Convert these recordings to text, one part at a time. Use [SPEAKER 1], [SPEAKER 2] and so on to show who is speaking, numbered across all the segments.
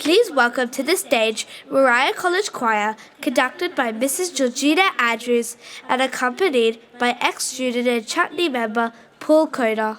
[SPEAKER 1] Please welcome to the stage Mariah College Choir, conducted by Mrs. Georgina Andrews and accompanied by ex-student and chutney member Paul Coder.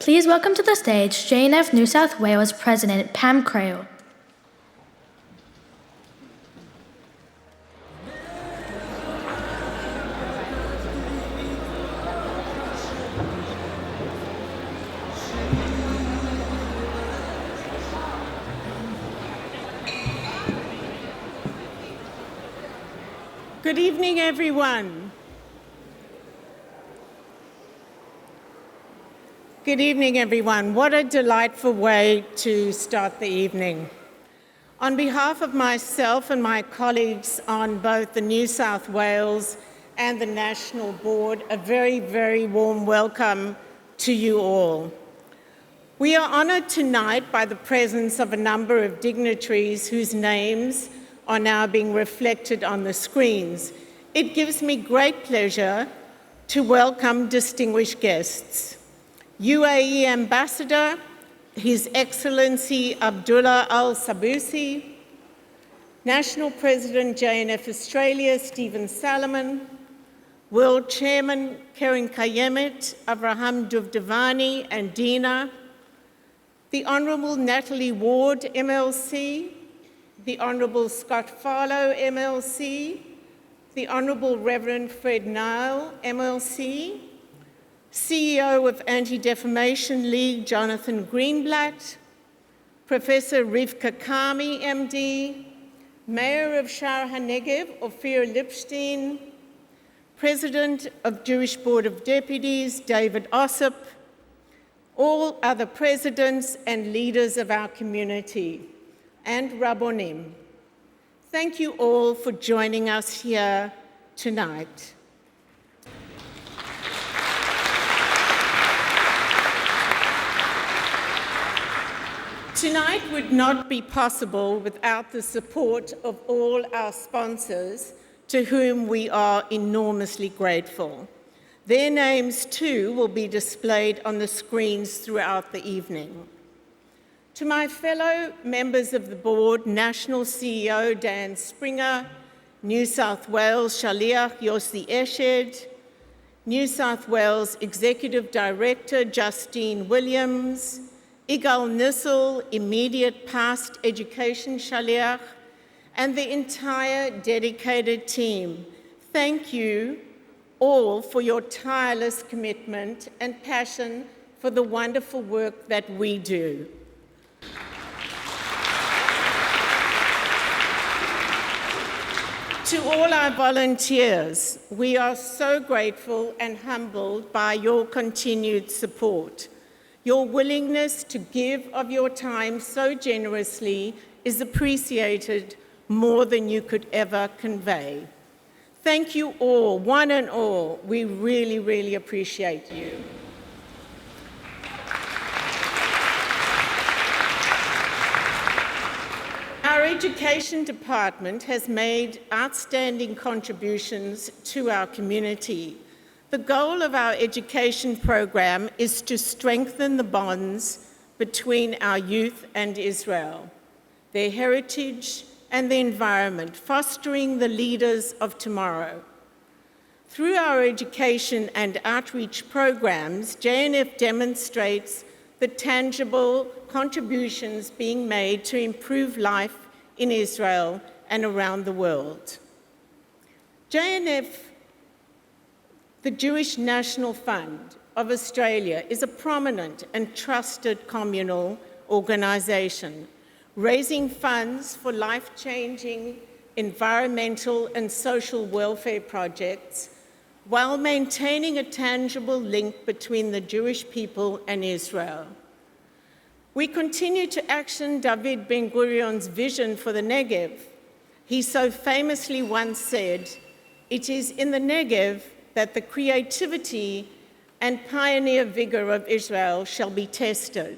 [SPEAKER 2] Please welcome to the stage JNF New South Wales President Pam Crail.
[SPEAKER 3] Good evening, everyone. Good evening, everyone. What a delightful way to start the evening. On behalf of myself and my colleagues on both the New South Wales and the National Board, a very, very warm welcome to you all. We are honoured tonight by the presence of a number of dignitaries whose names are now being reflected on the screens. It gives me great pleasure to welcome distinguished guests. UAE Ambassador, His Excellency Abdullah Al Sabusi, National President JNF Australia Stephen Salomon, World Chairman Karen Kayemet, Abraham Duvdevani and Dina, the Honourable Natalie Ward MLC, the Honourable Scott Farlow MLC, the Honourable Reverend Fred Nile MLC, CEO of Anti-Defamation League Jonathan Greenblatt, Professor Rivka Kami MD, Mayor of Shar HaNegev Ophir Lipstein, President of Jewish Board of Deputies David Ossip, all other presidents and leaders of our community, and Rabbonim. Thank you all for joining us here tonight. Tonight would not be possible without the support of all our sponsors, to whom we are enormously grateful. Their names too will be displayed on the screens throughout the evening. To my fellow members of the board, National CEO Dan Springer, New South Wales Shaliach Yossi Eshed, New South Wales Executive Director Justine Williams, Igal Nissel, Immediate Past Education Shaliach, and the entire dedicated team, thank you all for your tireless commitment and passion for the wonderful work that we do. To all our volunteers, we are so grateful and humbled by your continued support. Your willingness to give of your time so generously is appreciated more than you could ever convey. Thank you all, one and all. We really, really appreciate you. Our Education Department has made outstanding contributions to our community. The goal of our education program is to strengthen the bonds between our youth and Israel, their heritage and the environment, fostering the leaders of tomorrow. Through our education and outreach programs, JNF demonstrates the tangible contributions being made to improve life in Israel and around the world. JNF, the Jewish National Fund of Australia, is a prominent and trusted communal organisation, raising funds for life-changing environmental and social welfare projects while maintaining a tangible link between the Jewish people and Israel. We continue to action David Ben-Gurion's vision for the Negev. He so famously once said, "It is in the Negev that the creativity and pioneer vigor of Israel shall be tested."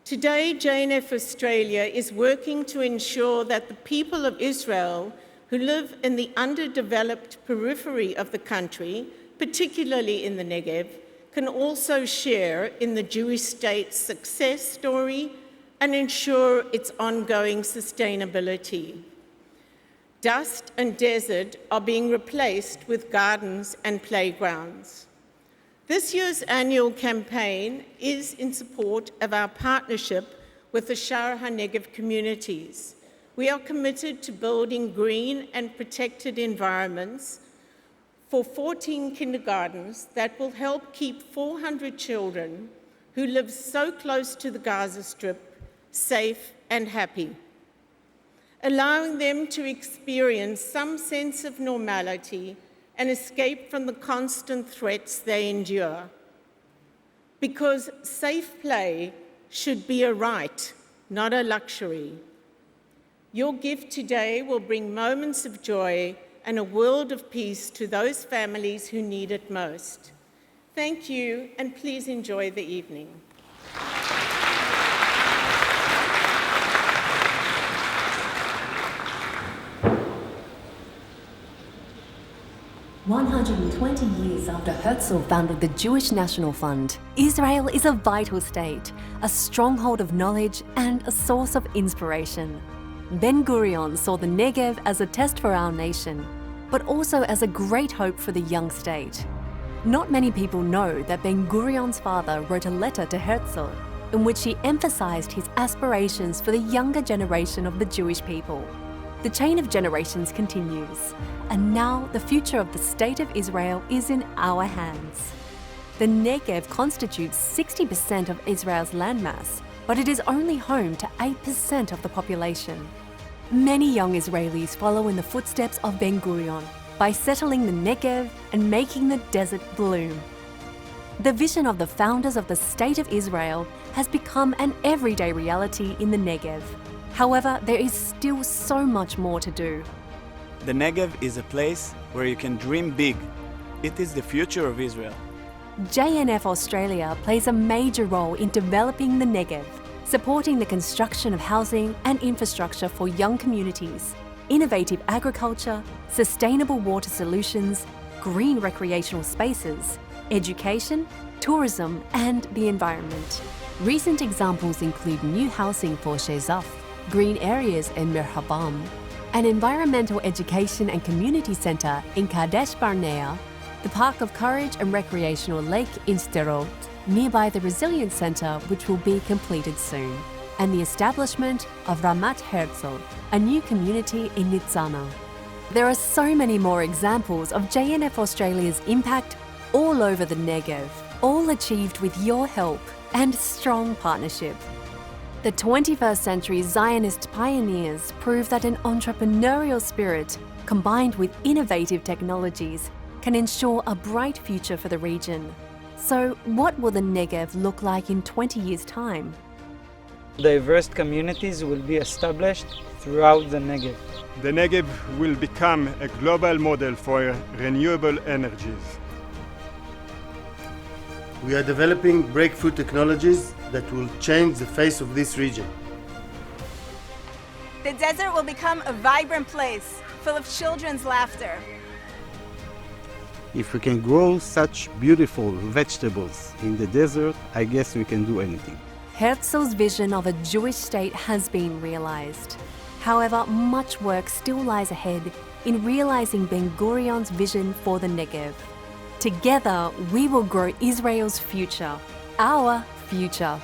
[SPEAKER 3] Today, JNF Australia is working to ensure that the people of Israel who live in the underdeveloped periphery of the country, particularly in the Negev, can also share in the Jewish state's success story and ensure its ongoing sustainability. Dust and desert are being replaced with gardens and playgrounds. This year's annual campaign is in support of our partnership with the Shah HaNegev communities. We are committed to building green and protected environments for 14 kindergartens that will help keep 400 children who live so close to the Gaza Strip safe and happy, allowing them to experience some sense of normality and escape from the constant threats they endure. Because safe play should be a right, not a luxury. Your gift today will bring moments of joy and a world of peace to those families who need it most. Thank you, and please enjoy the evening.
[SPEAKER 4] 120 years after Herzl founded the Jewish National Fund, Israel is a vital state, a stronghold of knowledge and a source of inspiration. Ben-Gurion saw the Negev as a test for our nation, but also as a great hope for the young state. Not many people know that Ben-Gurion's father wrote a letter to Herzl in which he emphasized his aspirations for the younger generation of the Jewish people. The chain of generations continues, and now the future of the State of Israel is in our hands. The Negev constitutes 60% of Israel's landmass, but it is only home to 8% of the population. Many young Israelis follow in the footsteps of Ben-Gurion by settling the Negev and making the desert bloom. The vision of the founders of the State of Israel has become an everyday reality in the Negev. However, there is still so much more to do.
[SPEAKER 5] The Negev is a place where you can dream big. It is the future of Israel.
[SPEAKER 4] JNF Australia plays a major role in developing the Negev, supporting the construction of housing and infrastructure for young communities, innovative agriculture, sustainable water solutions, green recreational spaces, education, tourism, and the environment. Recent examples include new housing for Shezaf, green areas in Merhabam, an environmental education and community centre in Kadesh Barnea, the Park of Courage and Recreational Lake in Sderot, nearby the Resilience Centre, which will be completed soon, and the establishment of Ramat Herzl, a new community in Nitzana. There are so many more examples of JNF Australia's impact all over the Negev, all achieved with your help and strong partnership. The 21st century Zionist pioneers prove that an entrepreneurial spirit combined with innovative technologies can ensure a bright future for the region. So what will the Negev look like in 20 years' time?
[SPEAKER 6] Diverse communities will be established throughout the Negev.
[SPEAKER 7] The Negev will become a global model for renewable energies.
[SPEAKER 8] We are developing breakthrough technologies that will change the face of this region.
[SPEAKER 9] The desert will become a vibrant place, full of children's laughter.
[SPEAKER 10] If we can grow such beautiful vegetables in the desert, I guess we can do anything.
[SPEAKER 4] Herzl's vision of a Jewish state has been realized. However, much work still lies ahead in realizing Ben-Gurion's vision for the Negev. Together, we will grow Israel's future, our future.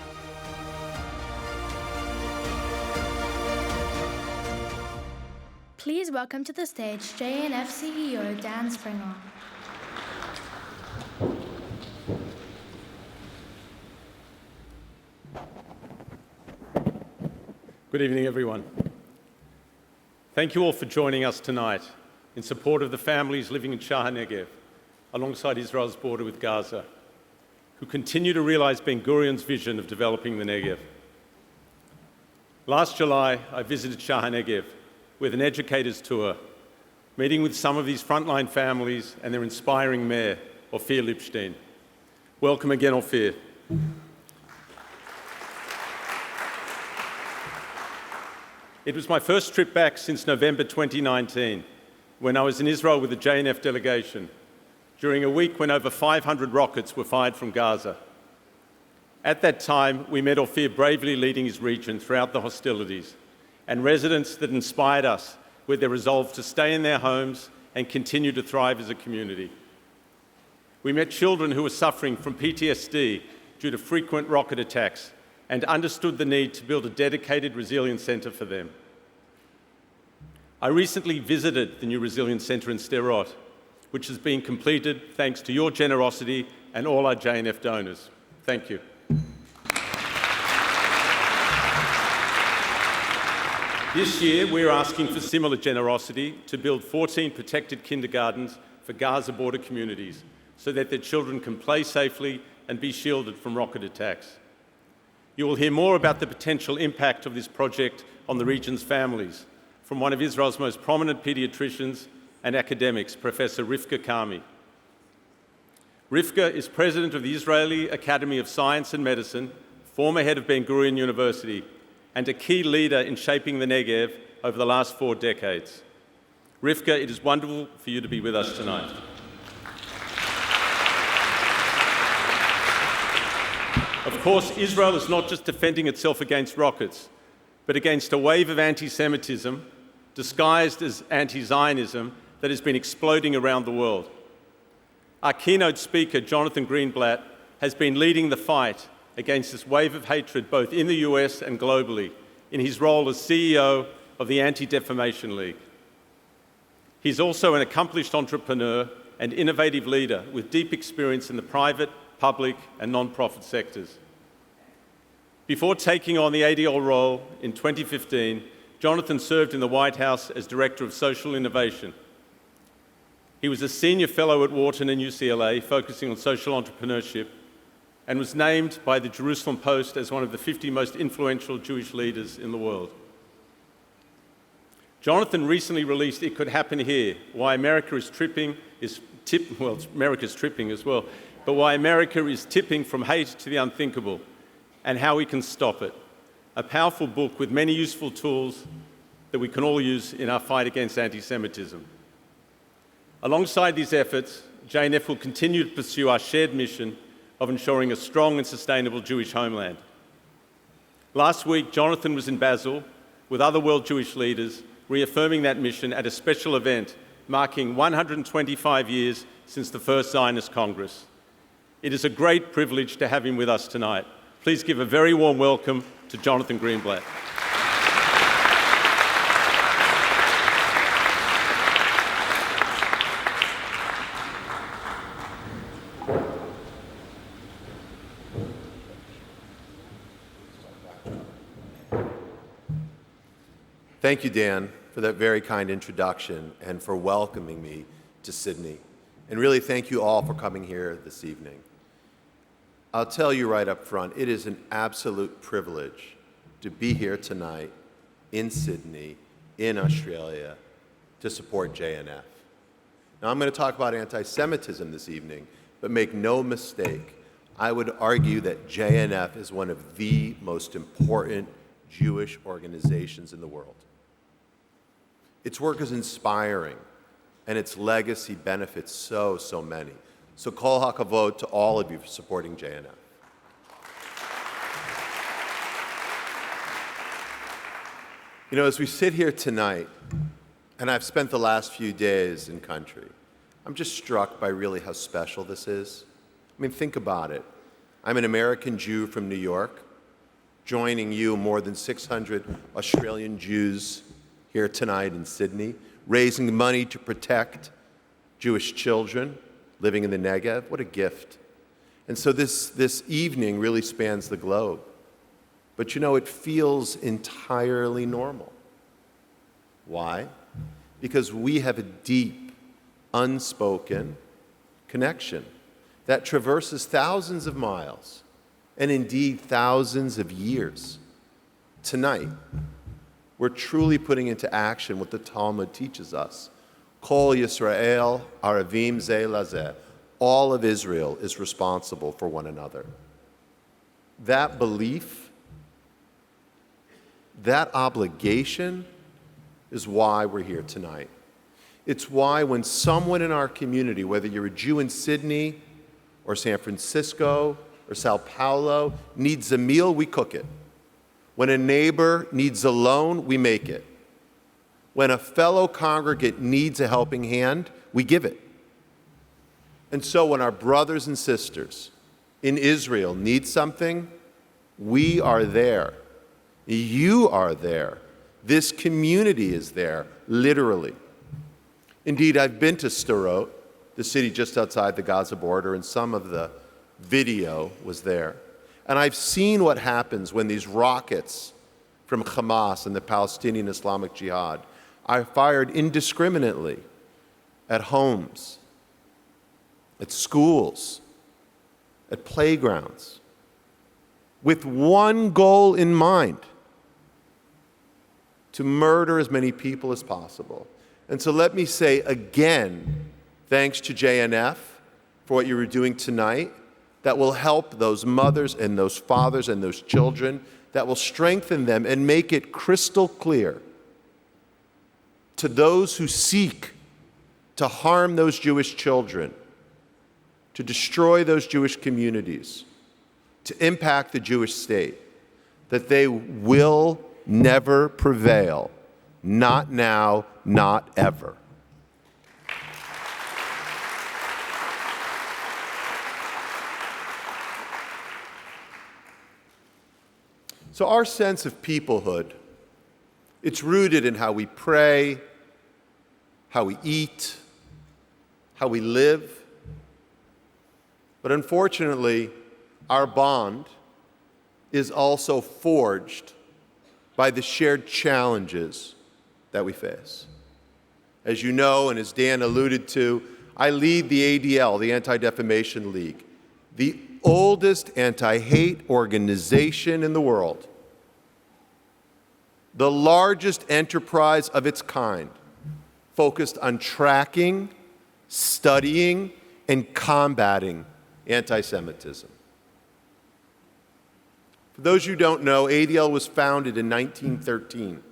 [SPEAKER 2] Please welcome to the stage JNF CEO Dan Springer.
[SPEAKER 11] Good evening, everyone. Thank you all for joining us tonight in support of the families living in Shah HaNegev, alongside Israel's border with Gaza, who continue to realize Ben-Gurion's vision of developing the Negev. Last July, I visited Shah HaNegev with an educator's tour, meeting with some of these frontline families and their inspiring mayor, Ophir Lipstein. Welcome again, Ophir. It was my first trip back since November 2019, when I was in Israel with the JNF delegation, during a week when over 500 rockets were fired from Gaza. At that time, we met Ophir bravely leading his region throughout the hostilities, and residents that inspired us with their resolve to stay in their homes and continue to thrive as a community. We met children who were suffering from PTSD due to frequent rocket attacks and understood the need to build a dedicated resilience centre for them. I recently visited the new resilience centre in Sderot, which has been completed thanks to your generosity and all our JNF donors. Thank you. This year, we're asking for similar generosity to build 14 protected kindergartens for Gaza border communities so that their children can play safely and be shielded from rocket attacks. You will hear more about the potential impact of this project on the region's families from one of Israel's most prominent paediatricians and academics, Professor Rivka Karmi. Rivka is president of the Israeli Academy of Science and Medicine, former head of Ben Gurion University, and a key leader in shaping the Negev over the last 4 decades. Rivka, it is wonderful for you to be with us tonight. Of course, Israel is not just defending itself against rockets, but against a wave of anti-Semitism disguised as anti-Zionism that has been exploding around the world. Our keynote speaker, Jonathan Greenblatt, has been leading the fight against this wave of hatred both in the US and globally in his role as CEO of the Anti-Defamation League. He's also an accomplished entrepreneur and innovative leader with deep experience in the private, public and non-profit sectors. Before taking on the ADL role in 2015, Jonathan served in the White House as Director of Social Innovation. He was a senior fellow at Wharton and UCLA, focusing on social entrepreneurship, and was named by the Jerusalem Post as one of the 50 most influential Jewish leaders in the world. Jonathan recently released It Could Happen Here, Why America is Tripping, well, America's tripping as well, but why America is tipping from hate to the unthinkable, and how we can stop it. A powerful book with many useful tools that we can all use in our fight against anti-Semitism. Alongside these efforts, JNF will continue to pursue our shared mission of ensuring a strong and sustainable Jewish homeland. Last week, Jonathan was in Basel with other world Jewish leaders, reaffirming that mission at a special event marking 125 years since the first Zionist Congress. It is a great privilege to have him with us tonight. Please give a very warm welcome to Jonathan Greenblatt.
[SPEAKER 12] Thank you, Dan, for that very kind introduction and for welcoming me to Sydney. And really thank you all for coming here this evening. I'll tell you right up front, it is an absolute privilege to be here tonight in Sydney, in Australia, to support JNF. Now, I'm going to talk about anti-Semitism this evening, but make no mistake, I would argue that JNF is one of the most important Jewish organizations in the world. Its work is inspiring, and its legacy benefits so many. So kol hakavod to all of you for supporting JNF. You know, as we sit here tonight, and I've spent the last few days in country, I'm just struck by really how special this is. I mean, think about it. I'm an American Jew from New York, joining you, more than 600 Australian Jews here tonight in Sydney, raising money to protect Jewish children living in the Negev. What a gift. And so this evening really spans the globe. But you know, it feels entirely normal. Why? Because we have a deep, unspoken connection that traverses thousands of miles and indeed thousands of years. Tonight, we're truly putting into action what the Talmud teaches us. Kol Yisrael Aravim Zeh Lazeh. All of Israel is responsible for one another. That belief, that obligation is why we're here tonight. It's why when someone in our community, whether you're a Jew in Sydney or San Francisco or Sao Paulo, needs a meal, we cook it. When a neighbor needs a loan, we make it. When a fellow congregant needs a helping hand, we give it. And so when our brothers and sisters in Israel need something, we are there. You are there. This community is there, literally. Indeed, I've been to Sderot, the city just outside the Gaza border, and some of the video was there. And I've seen what happens when these rockets from Hamas and the Palestinian Islamic Jihad are fired indiscriminately at homes, at schools, at playgrounds, with one goal in mind: to murder as many people as possible. And so let me say again, thanks to JNF for what you were doing tonight, that will help those mothers and those fathers and those children, that will strengthen them and make it crystal clear to those who seek to harm those Jewish children, to destroy those Jewish communities, to impact the Jewish state, that they will never prevail. Not now, not ever. So our sense of peoplehood, it's rooted in how we pray, how we eat, how we live. But unfortunately, our bond is also forged by the shared challenges that we face. As you know, and as Dan alluded to, I lead the ADL, the Anti-Defamation League, the oldest anti-hate organization in the world, the largest enterprise of its kind, focused on tracking, studying, and combating anti-Semitism. For those who don't know, ADL was founded in 1913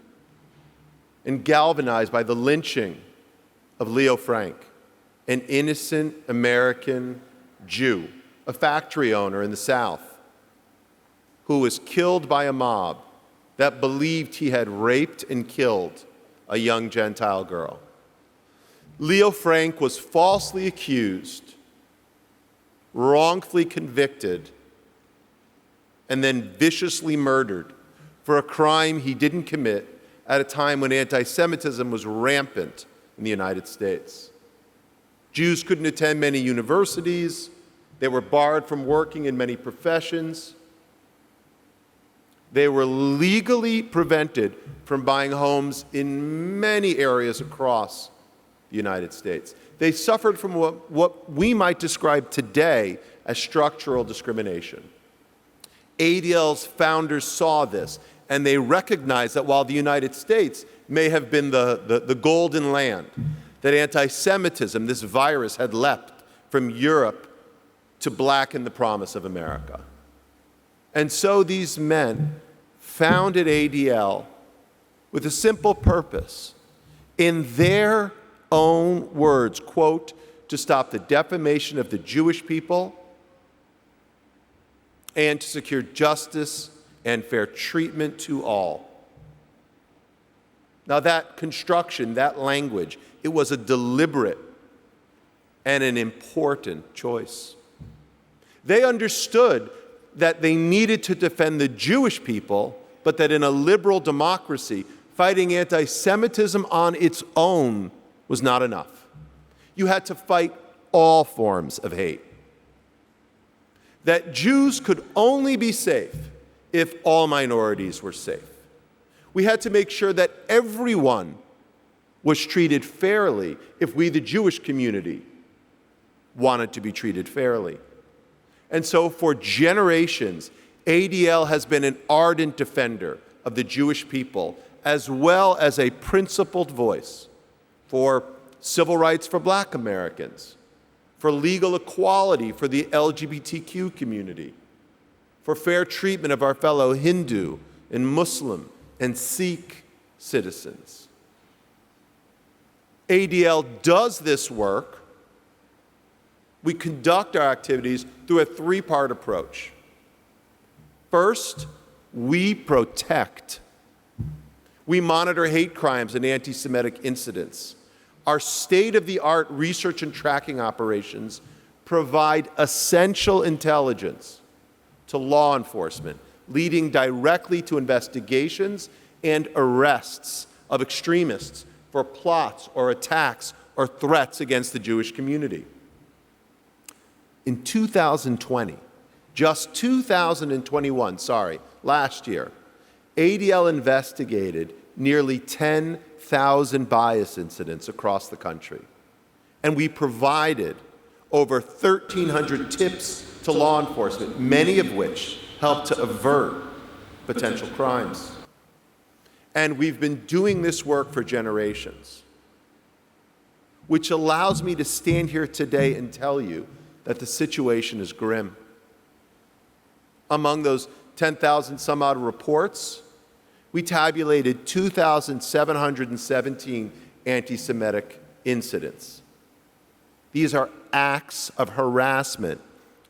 [SPEAKER 12] and galvanized by the lynching of Leo Frank, an innocent American Jew, a factory owner in the South, who was killed by a mob that believed he had raped and killed a young Gentile girl. Leo Frank was falsely accused, wrongfully convicted, and then viciously murdered for a crime he didn't commit at a time when anti-Semitism was rampant in the United States. Jews couldn't attend many universities. They were barred from working in many professions. They were legally prevented from buying homes in many areas across the United States. They suffered from what we might describe today as structural discrimination. ADL's founders saw this, and they recognized that while the United States may have been the golden land, that anti-Semitism, this virus, had leapt from Europe to blacken the promise of America. And so these men founded ADL with a simple purpose. In their own words, quote, to stop the defamation of the Jewish people and to secure justice and fair treatment to all. Now that construction, that language, it was a deliberate and an important choice. They understood that they needed to defend the Jewish people, but that in a liberal democracy, fighting anti-Semitism on its own was not enough. You had to fight all forms of hate. That Jews could only be safe if all minorities were safe. We had to make sure that everyone was treated fairly if we, the Jewish community, wanted to be treated fairly. And so for generations, ADL has been an ardent defender of the Jewish people, as well as a principled voice for civil rights for Black Americans, for legal equality for the LGBTQ community, for fair treatment of our fellow Hindu and Muslim and Sikh citizens. ADL does this work. We conduct our activities through a three-part approach. First, we protect. We monitor hate crimes and anti-Semitic incidents. Our state-of-the-art research and tracking operations provide essential intelligence to law enforcement, leading directly to investigations and arrests of extremists for plots or attacks or threats against the Jewish community. In 2020, just 2021, last year, ADL investigated nearly 10,000 bias incidents across the country. And we provided over 1,300 tips to law enforcement, many of which helped to avert potential crimes. And we've been doing this work for generations, which allows me to stand here today and tell you that the situation is grim. Among those 10,000 some odd reports, we tabulated 2,717 anti-Semitic incidents. These are acts of harassment,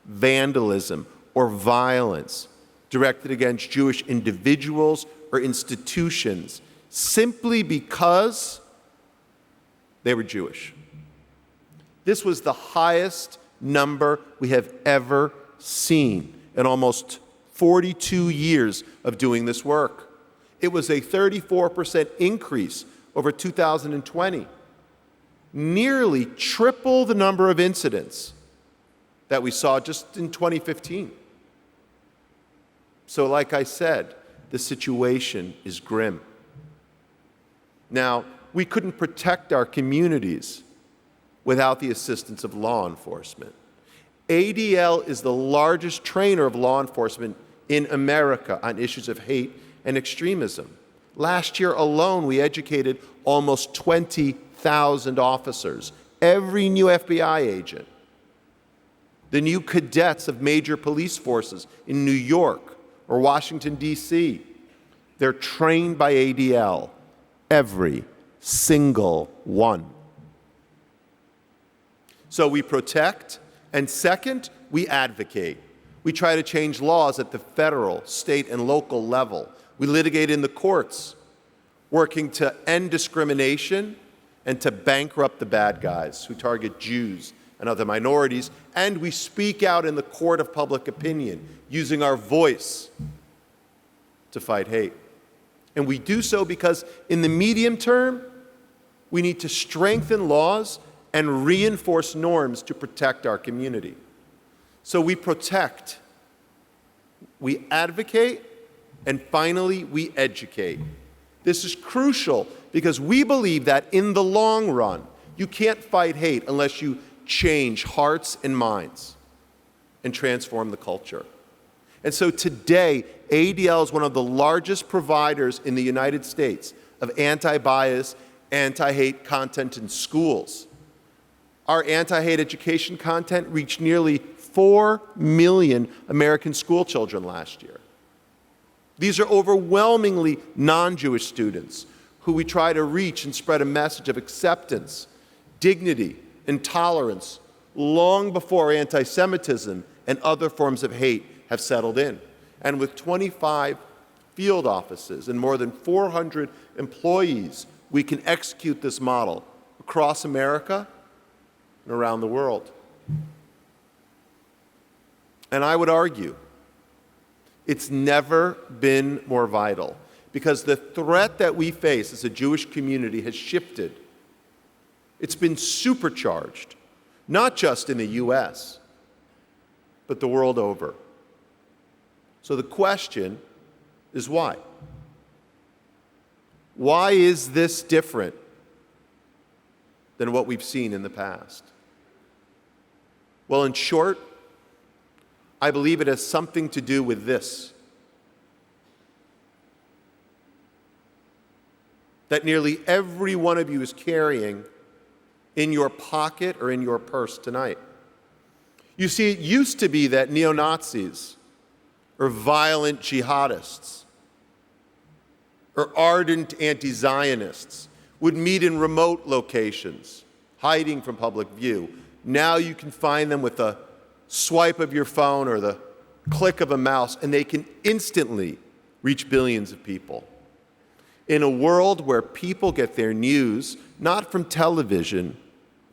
[SPEAKER 12] vandalism, or violence directed against Jewish individuals or institutions simply because they were Jewish. This was the highest number we have ever seen in almost 42 years of doing this work. It was a 34% increase over 2020, nearly triple the number of incidents that we saw just in 2015. So like I said, the situation is grim. Now, we couldn't protect our communities without the assistance of law enforcement. ADL is the largest trainer of law enforcement in America on issues of hate and extremism. Last year alone, we educated almost 20,000 officers, every new FBI agent, the new cadets of major police forces in New York or Washington, D.C. They're trained by ADL, every single one. So we protect, and second, we advocate. We try to change laws at the federal, state, and local level. We litigate in the courts, working to end discrimination and to bankrupt the bad guys who target Jews and other minorities. And we speak out in the court of public opinion, using our voice to fight hate. And we do so because in the medium term, we need to strengthen laws and reinforce norms to protect our community. So we protect, we advocate, and finally, we educate. This is crucial because we believe that in the long run, you can't fight hate unless you change hearts and minds and transform the culture. And so today, ADL is one of the largest providers in the United States of anti-bias, anti-hate content in schools. Our anti-hate education content reached nearly 4 million American school children last year. These are overwhelmingly non-Jewish students who we try to reach and spread a message of acceptance, dignity, and tolerance long before anti-Semitism and other forms of hate have settled in. And with 25 field offices and more than 400 employees, we can execute this model across America and around the world. And I would argue it's never been more vital because the threat that we face as a Jewish community has shifted. It's been supercharged, not just in the US, but the world over. So the question is why? Why is this different than what we've seen in the past? Well, in short, I believe it has something to do with this. That nearly every one of you is carrying in your pocket or in your purse tonight. You see, it used to be that neo-Nazis or violent jihadists or ardent anti-Zionists would meet in remote locations, hiding from public view. Now you can find them with a swipe of your phone or the click of a mouse, and they can instantly reach billions of people. In a world where people get their news not from television,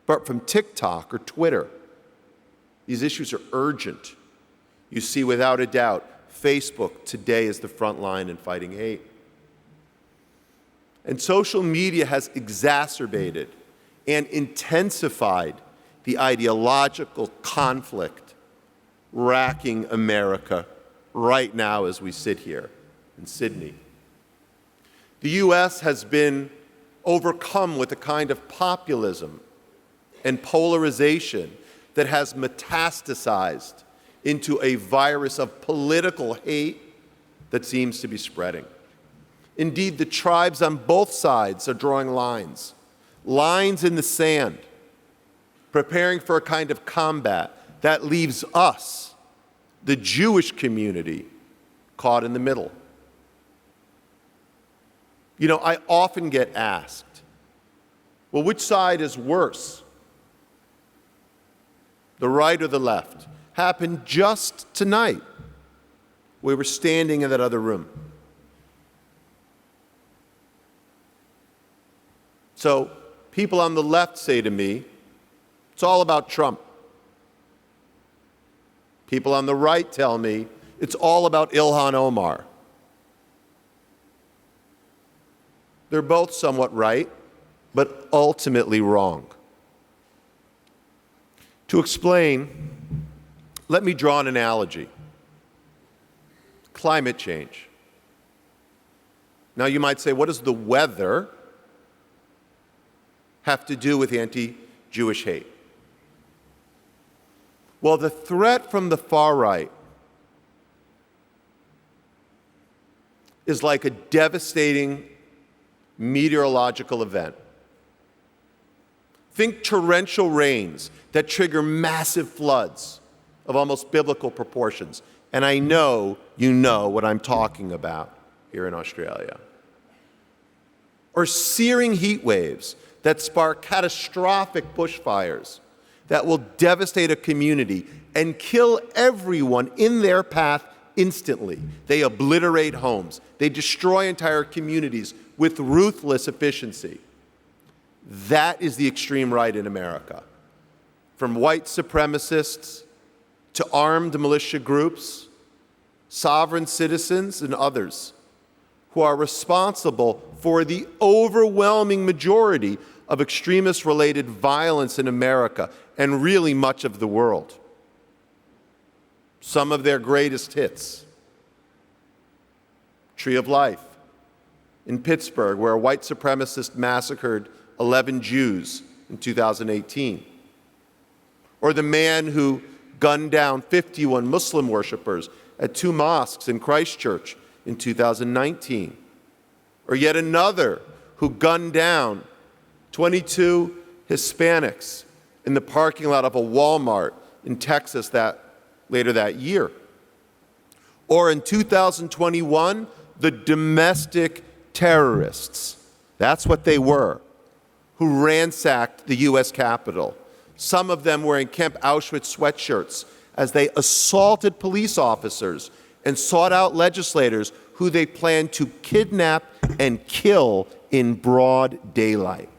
[SPEAKER 12] but from TikTok or Twitter, These issues are urgent. You see, without a doubt, Facebook today is the front line in fighting hate. And social media has exacerbated and intensified the ideological conflict racking America right now as we sit here in Sydney. The US has been overcome with a kind of populism and polarization that has metastasized into a virus of political hate that seems to be spreading. Indeed, the tribes on both sides are drawing lines in the sand, preparing for a kind of combat that leaves us, the Jewish community, caught in the middle. You know, I often get asked, well, which side is worse? The right or the left? Happened just tonight. We were standing in that other room. So people on the left say to me, it's all about Trump. People on the right tell me, it's all about Ilhan Omar. They're both somewhat right, but ultimately wrong. To explain, let me draw an analogy. Climate change. Now you might say, what does the weather have to do with anti-Jewish hate? Well, the threat from the far right is like a devastating meteorological event. Think torrential rains that trigger massive floods of almost biblical proportions. And I know you know what I'm talking about here in Australia. Or searing heat waves that spark catastrophic bushfires that will devastate a community and kill everyone in their path instantly. They obliterate homes. They destroy entire communities with ruthless efficiency. That is the extreme right in America. From white supremacists to armed militia groups, sovereign citizens, and others who are responsible for the overwhelming majority of extremist-related violence in America and really much of the world. Some of their greatest hits. Tree of Life in Pittsburgh, where a white supremacist massacred 11 Jews in 2018. Or the man who gunned down 51 Muslim worshipers at 2 mosques in Christchurch in 2019. Or yet another who gunned down 22 Hispanics in the parking lot of a Walmart in Texas later that year. Or in 2021, the domestic terrorists, that's what they were, who ransacked the US Capitol. Some of them wearing Camp Auschwitz sweatshirts as they assaulted police officers and sought out legislators who they planned to kidnap and kill in broad daylight.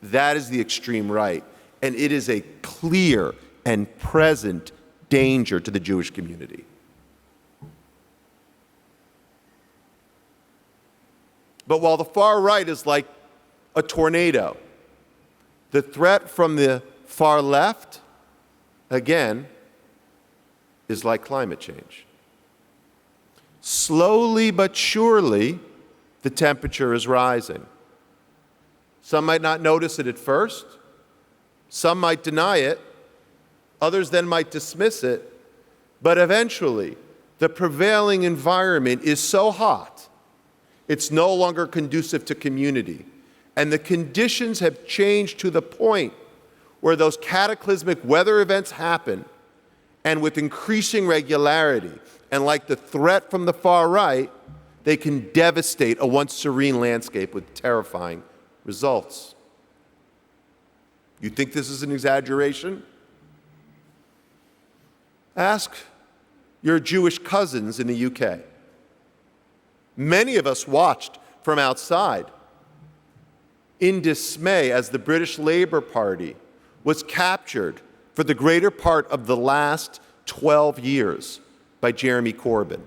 [SPEAKER 12] That is the extreme right, and it is a clear and present danger to the Jewish community. But while the far right is like a tornado, the threat from the far left, again, is like climate change. Slowly but surely, the temperature is rising. Some might not notice it at first. Some might deny it. Others then might dismiss it. But eventually, the prevailing environment is so hot, it's no longer conducive to community. And the conditions have changed to the point where those cataclysmic weather events happen, and with increasing regularity, and like the threat from the far right, they can devastate a once serene landscape with terrifying results. You think this is an exaggeration? Ask your Jewish cousins in the UK. Many of us watched from outside in dismay as the British Labour Party was captured for the greater part of the last 12 years by Jeremy Corbyn,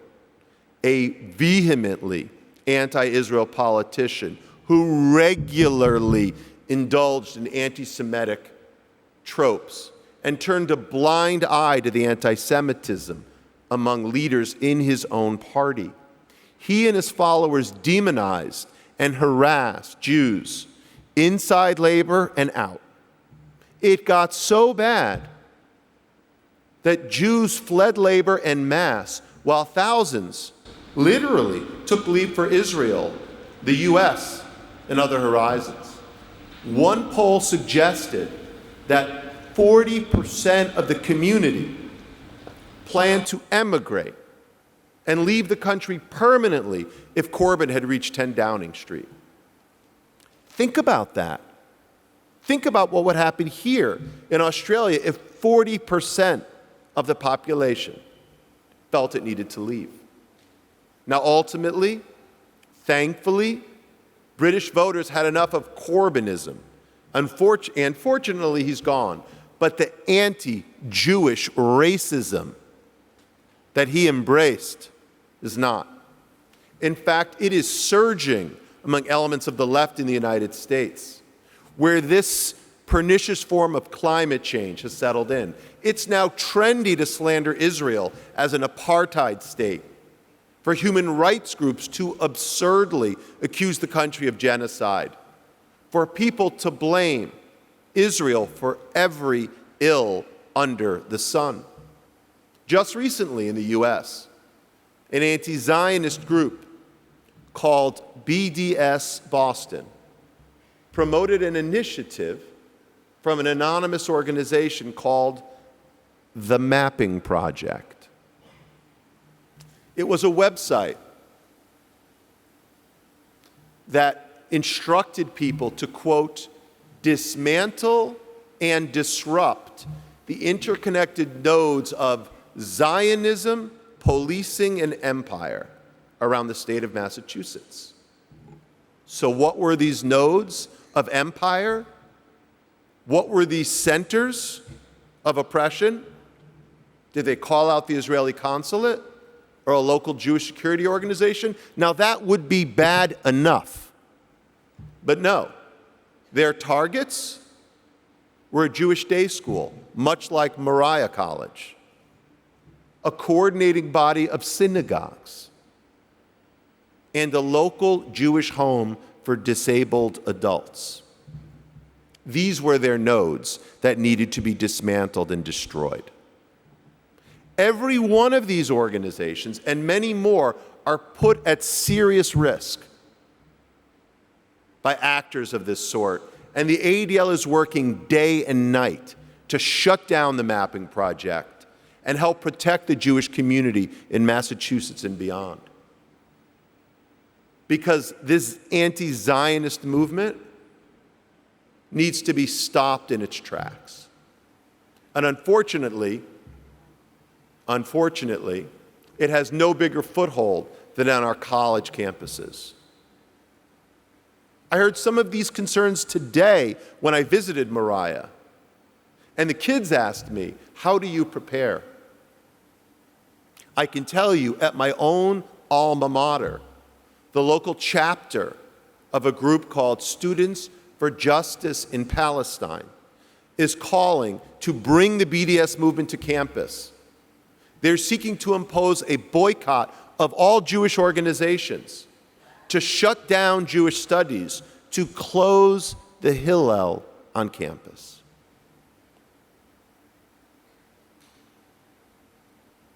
[SPEAKER 12] a vehemently anti-Israel politician who regularly indulged in anti-Semitic tropes and turned a blind eye to the anti-Semitism among leaders in his own party. He and his followers demonized and harassed Jews inside labor and out. It got so bad that Jews fled labor en masse while thousands literally took leave for Israel, the US, and other horizons. One poll suggested that 40% of the community planned to emigrate and leave the country permanently if Corbyn had reached 10 Downing Street. Think about that. Think about what would happen here in Australia if 40% of the population felt it needed to leave. Now, ultimately, thankfully, British voters had enough of Corbynism. Unfortunately, he's gone. But the anti-Jewish racism that he embraced is not. In fact, it is surging among elements of the left in the United States, where this pernicious form of climate change has settled in. It's now trendy to slander Israel as an apartheid state, for human rights groups to absurdly accuse the country of genocide, for people to blame Israel for every ill under the sun. Just recently in the US, an anti-Zionist group called BDS Boston promoted an initiative from an anonymous organization called the Mapping Project. It was a website that instructed people to, quote, dismantle and disrupt the interconnected nodes of Zionism, policing, and empire around the state of Massachusetts. So what were these nodes of empire? What were these centers of oppression? Did they call out the Israeli consulate or a local Jewish security organization? Now that would be bad enough. But no, their targets were a Jewish day school, much like Moriah College, a coordinating body of synagogues, and a local Jewish home for disabled adults. These were their nodes that needed to be dismantled and destroyed. Every one of these organizations, and many more, are put at serious risk by actors of this sort, and the ADL is working day and night to shut down the Mapping Project and help protect the Jewish community in Massachusetts and beyond. Because this anti-Zionist movement needs to be stopped in its tracks. And unfortunately, it has no bigger foothold than on our college campuses. I heard some of these concerns today when I visited Moriah. And the kids asked me, how do you prepare? I can tell you at my own alma mater, the local chapter of a group called Students for Justice in Palestine is calling to bring the BDS movement to campus. They're seeking to impose a boycott of all Jewish organizations, to shut down Jewish studies, to close the Hillel on campus.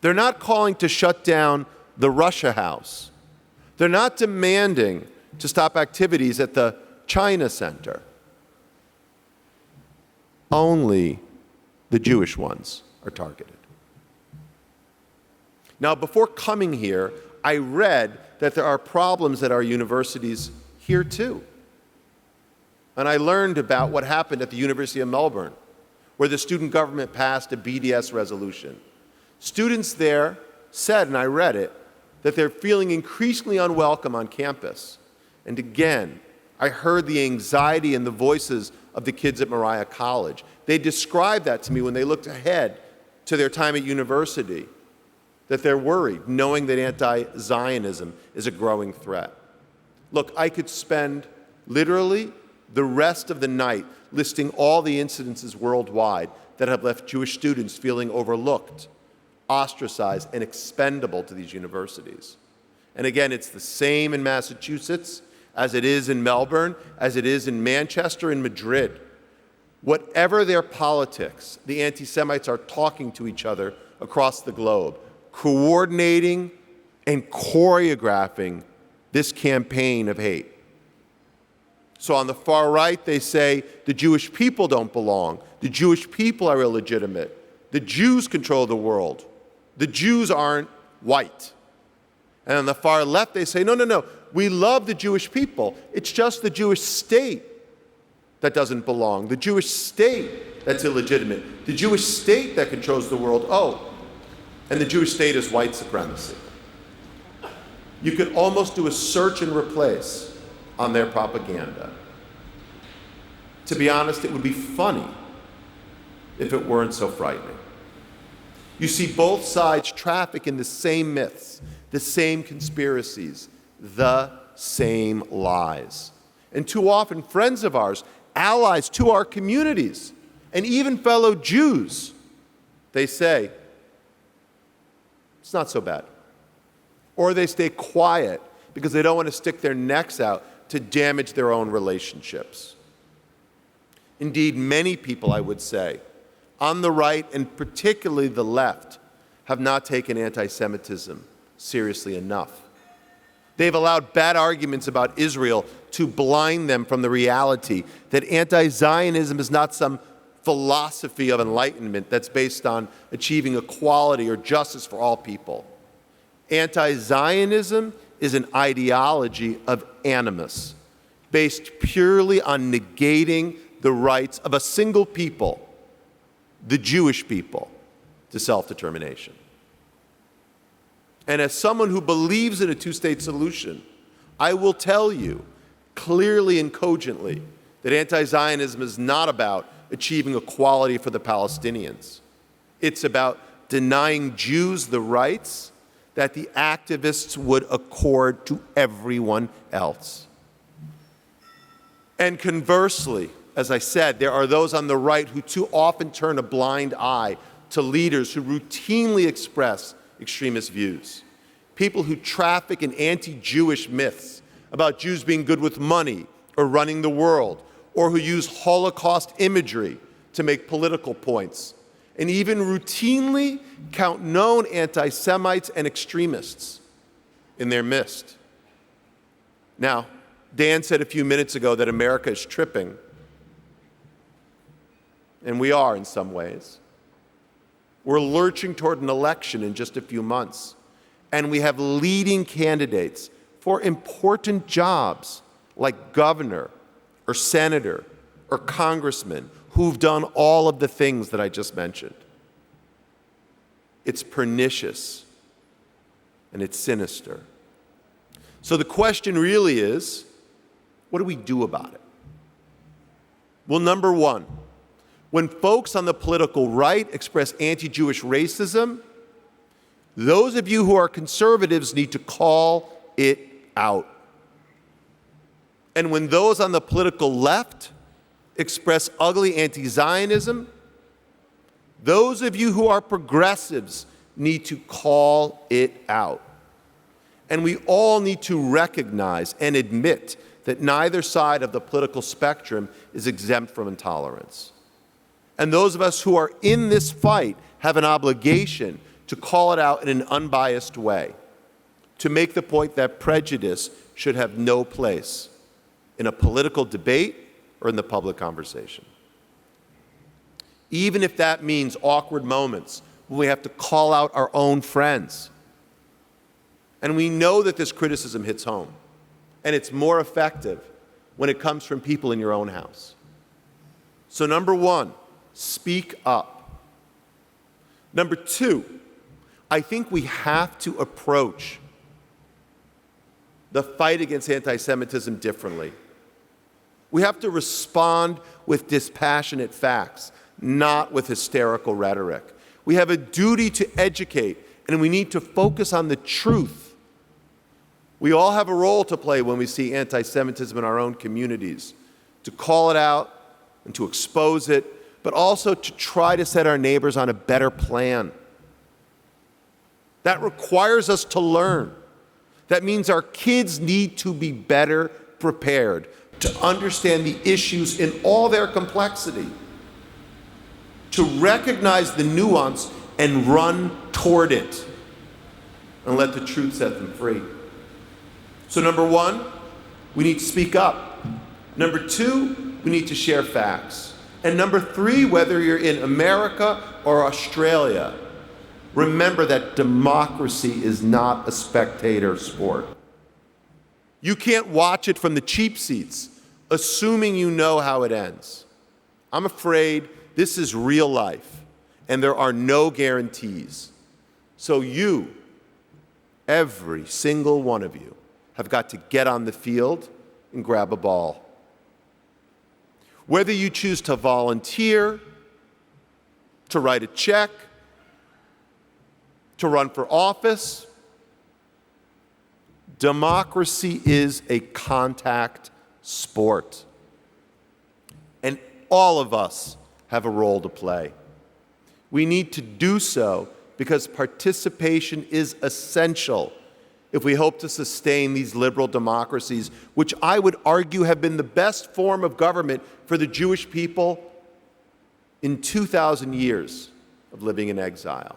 [SPEAKER 12] They're not calling to shut down the Russia House. They're not demanding to stop activities at the China Center. Only the Jewish ones are targeted. Now, before coming here, I read that there are problems at our universities here too. And I learned about what happened at the University of Melbourne, where the student government passed a BDS resolution. Students there said, and I read it, that they're feeling increasingly unwelcome on campus. And again, I heard the anxiety in the voices of the kids at Moriah College. They described that to me when they looked ahead to their time at university, that they're worried, knowing that anti-Zionism is a growing threat. Look, I could spend literally the rest of the night listing all the incidences worldwide that have left Jewish students feeling overlooked, ostracized, and expendable to these universities. And again, it's the same in Massachusetts as it is in Melbourne, as it is in Manchester and Madrid. Whatever their politics, the anti-Semites are talking to each other across the globe, coordinating and choreographing this campaign of hate. So on the far right, they say the Jewish people don't belong. The Jewish people are illegitimate. The Jews control the world. The Jews aren't white. And on the far left, they say, no, we love the Jewish people. It's just the Jewish state that doesn't belong. The Jewish state that's illegitimate. The Jewish state that controls the world. Oh, and the Jewish state is white supremacy. You could almost do a search and replace on their propaganda. To be honest, it would be funny if it weren't so frightening. You see both sides traffic in the same myths, the same conspiracies, the same lies. And too often, friends of ours, allies to our communities, and even fellow Jews, they say, it's not so bad. Or they stay quiet because they don't want to stick their necks out to damage their own relationships. Indeed, many people, I would say, on the right and particularly the left, have not taken anti-Semitism seriously enough. They've allowed bad arguments about Israel to blind them from the reality that anti-Zionism is not some philosophy of enlightenment that's based on achieving equality or justice for all people. Anti-Zionism is an ideology of animus, based purely on negating the rights of a single people, the Jewish people, to self-determination. And as someone who believes in a two-state solution, I will tell you clearly and cogently that anti-Zionism is not about achieving equality for the Palestinians. It's about denying Jews the rights that the activists would accord to everyone else. And conversely, as I said, there are those on the right who too often turn a blind eye to leaders who routinely express extremist views. People who traffic in anti-Jewish myths about Jews being good with money or running the world, or who use Holocaust imagery to make political points, and even routinely count known anti-Semites and extremists in their midst. Now, Dan said a few minutes ago that America is tripping, and we are in some ways. We're lurching toward an election in just a few months, and we have leading candidates for important jobs like governor or senator or congressman who've done all of the things that I just mentioned. It's pernicious and it's sinister. So the question really is, what do we do about it? Well, number one, when folks on the political right express anti-Jewish racism, those of you who are conservatives need to call it out. And when those on the political left express ugly anti-Zionism, those of you who are progressives need to call it out. And we all need to recognize and admit that neither side of the political spectrum is exempt from intolerance. And those of us who are in this fight have an obligation to call it out in an unbiased way, to make the point that prejudice should have no place in a political debate or in the public conversation. Even if that means awkward moments when we have to call out our own friends. And we know that this criticism hits home, and it's more effective when it comes from people in your own house. So number one, speak up. Number two, I think we have to approach the fight against anti-Semitism differently. We have to respond with dispassionate facts, not with hysterical rhetoric. We have a duty to educate, and we need to focus on the truth. We all have a role to play when we see anti-Semitism in our own communities, to call it out and to expose it, but also to try to set our neighbors on a better plan. That requires us to learn. That means our kids need to be better prepared to understand the issues in all their complexity, to recognize the nuance and run toward it, and let the truth set them free. So number one, we need to speak up. Number two, we need to share facts. And number three, whether you're in America or Australia, remember that democracy is not a spectator sport. You can't watch it from the cheap seats, assuming you know how it ends. I'm afraid this is real life, and there are no guarantees. So you, every single one of you, have got to get on the field and grab a ball. Whether you choose to volunteer, to write a check, to run for office, democracy is a contact sport. And all of us have a role to play. We need to do so because participation is essential if we hope to sustain these liberal democracies, which I would argue have been the best form of government for the Jewish people in 2,000 years of living in exile.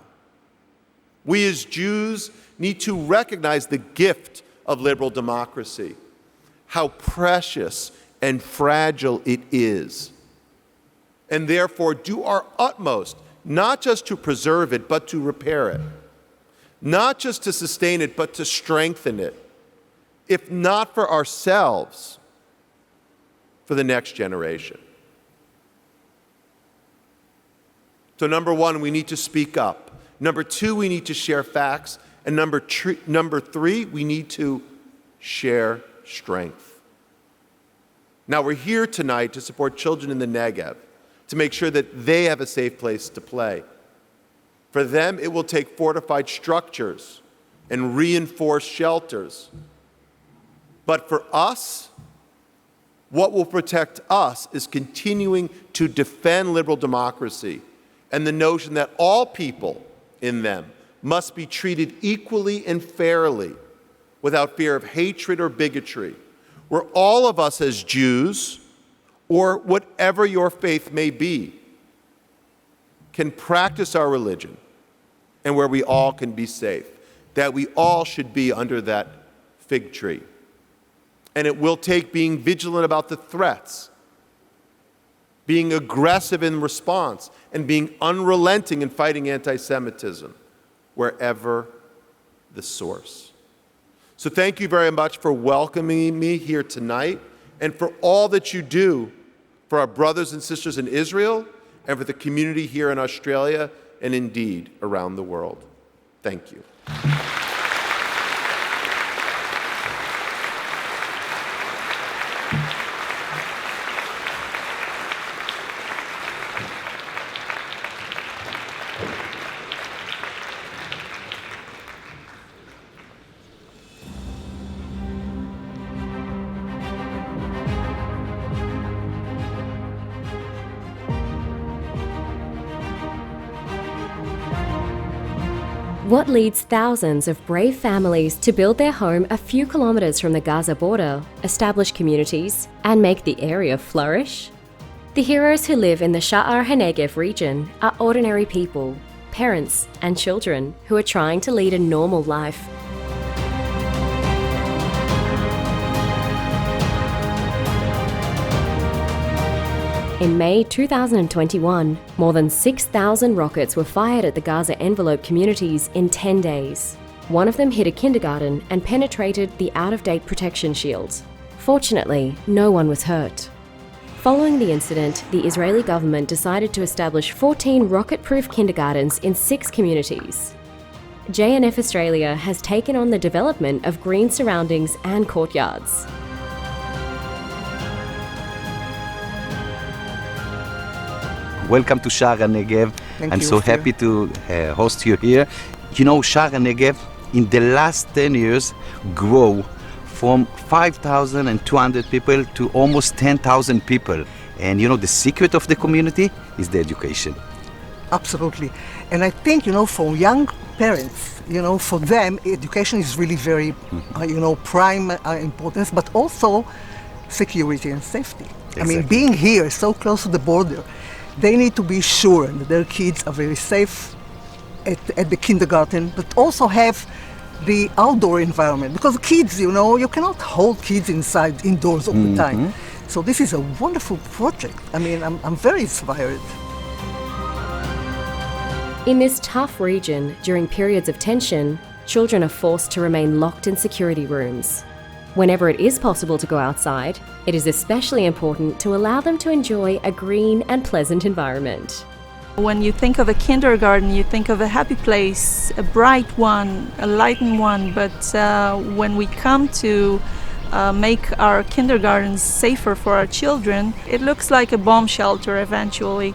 [SPEAKER 12] We as Jews need to recognize the gift of liberal democracy, how precious and fragile it is, and therefore do our utmost, not just to preserve it, but to repair it, not just to sustain it, but to strengthen it, if not for ourselves, for the next generation. So number one, we need to speak up. Number two, we need to share facts. And number three, we need to share strength. Now, we're here tonight to support children in the Negev, to make sure that they have a safe place to play. For them, it will take fortified structures and reinforced shelters. But for us, what will protect us is continuing to defend liberal democracy and the notion that all people in them must be treated equally and fairly without fear of hatred or bigotry, where all of us as Jews, or whatever your faith may be, can practice our religion and where we all can be safe, that we all should be under that fig tree. And it will take being vigilant about the threats, being aggressive in response, and being unrelenting in fighting anti-Semitism, wherever the source. So thank you very much for welcoming me here tonight and for all that you do for our brothers and sisters in Israel and for the community here in Australia and indeed around the world. Thank you.
[SPEAKER 13] What leads thousands of brave families to build their home a few kilometers from the Gaza border, establish communities, and make the area flourish? The heroes who live in the Sha'ar HaNegev region are ordinary people, parents and children who are trying to lead a normal life. In May 2021, more than 6,000 rockets were fired at the Gaza envelope communities in 10 days. One of them hit a kindergarten and penetrated the out-of-date protection shields. Fortunately, no one was hurt. Following the incident, the Israeli government decided to establish 14 rocket-proof kindergartens in 6 communities. JNF Australia has taken on the development of green surroundings and courtyards.
[SPEAKER 10] welcome to Sha'ar HaNegev.
[SPEAKER 14] Thank
[SPEAKER 10] I'm
[SPEAKER 14] you,
[SPEAKER 10] so
[SPEAKER 14] Ophir.
[SPEAKER 10] happy to host you here. You know, Sha'ar HaNegev in the last 10 years grow from 5,200 people to almost 10,000 people. And you know, the secret of the community is the education.
[SPEAKER 14] Absolutely. And I think, for young parents, for them, education is really very, prime importance, but also security and safety.
[SPEAKER 10] Exactly.
[SPEAKER 14] I mean, being here so close to the border, they need to be sure that their kids are very safe at the kindergarten, but also have the outdoor environment. Because kids, you cannot hold kids indoors all the time. So this is a wonderful project. I mean, I'm very inspired.
[SPEAKER 13] In this tough region, during periods of tension, children are forced to remain locked in security rooms. Whenever it is possible to go outside, it is especially important to allow them to enjoy a green and pleasant environment.
[SPEAKER 15] When you think of a kindergarten, you think of a happy place, a bright one, a lightened one, but when we come to make our kindergartens safer for our children, it looks like a bomb shelter eventually.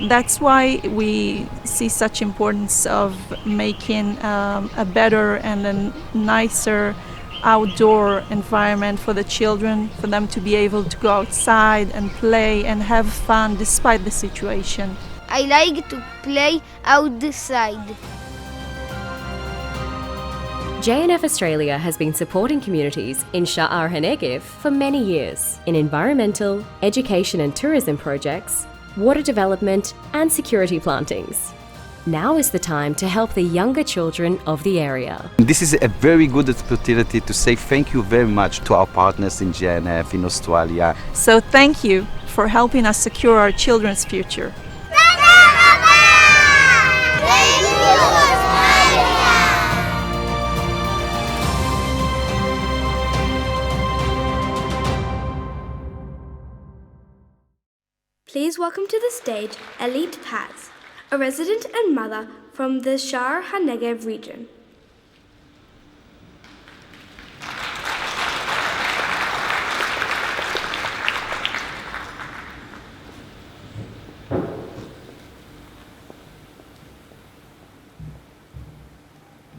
[SPEAKER 15] That's why we see such importance of making a better and a nicer outdoor environment for the children, for them to be able to go outside and play and have fun despite the situation.
[SPEAKER 16] I like to play outside.
[SPEAKER 13] JNF Australia has been supporting communities in Sha'ar HaNegev for many years in environmental, education and tourism projects, water development and security plantings. Now is the time to help the younger children of the area.
[SPEAKER 10] This is a very good opportunity to say thank you very much to our partners in JNF, in Australia.
[SPEAKER 15] So thank you for helping us secure our children's future.
[SPEAKER 1] Please welcome to the stage Elite Paz, a resident and mother from the Sha'ar HaNegev region.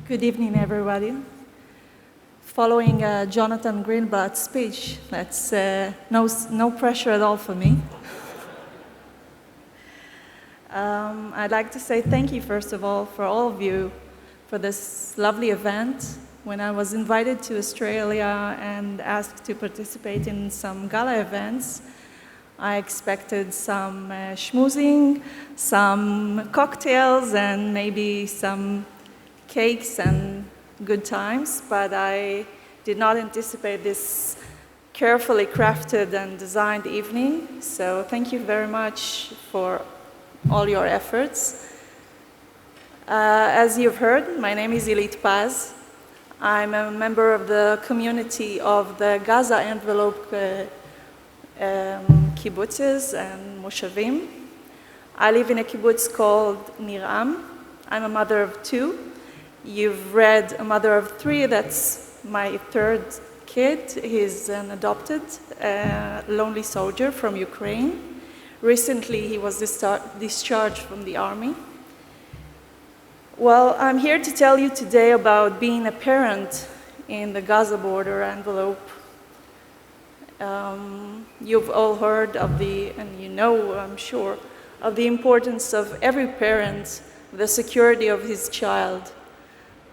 [SPEAKER 15] Good evening, everybody. Following Jonathan Greenblatt's speech, that's no pressure at all for me. I'd like to say thank you, first of all, for all of you for this lovely event. When I was invited to Australia and asked to participate in some gala events, I expected some schmoozing, some cocktails, and maybe some cakes and good times, but I did not anticipate this carefully crafted and designed evening. So thank you very much for all your efforts. As you've heard, my name is Elite Paz. I'm a member of the community of the Gaza envelope kibbutzes and moshavim. I live in a kibbutz called Niram. I'm a mother of two. You've read a mother of three. That's my third kid. He's an adopted lonely soldier from Ukraine. Recently, he was discharged from the army. Well, I'm here to tell you today about being a parent in the Gaza border envelope. You've all heard of and you know, I'm sure, of the importance of every parent, the security of his child,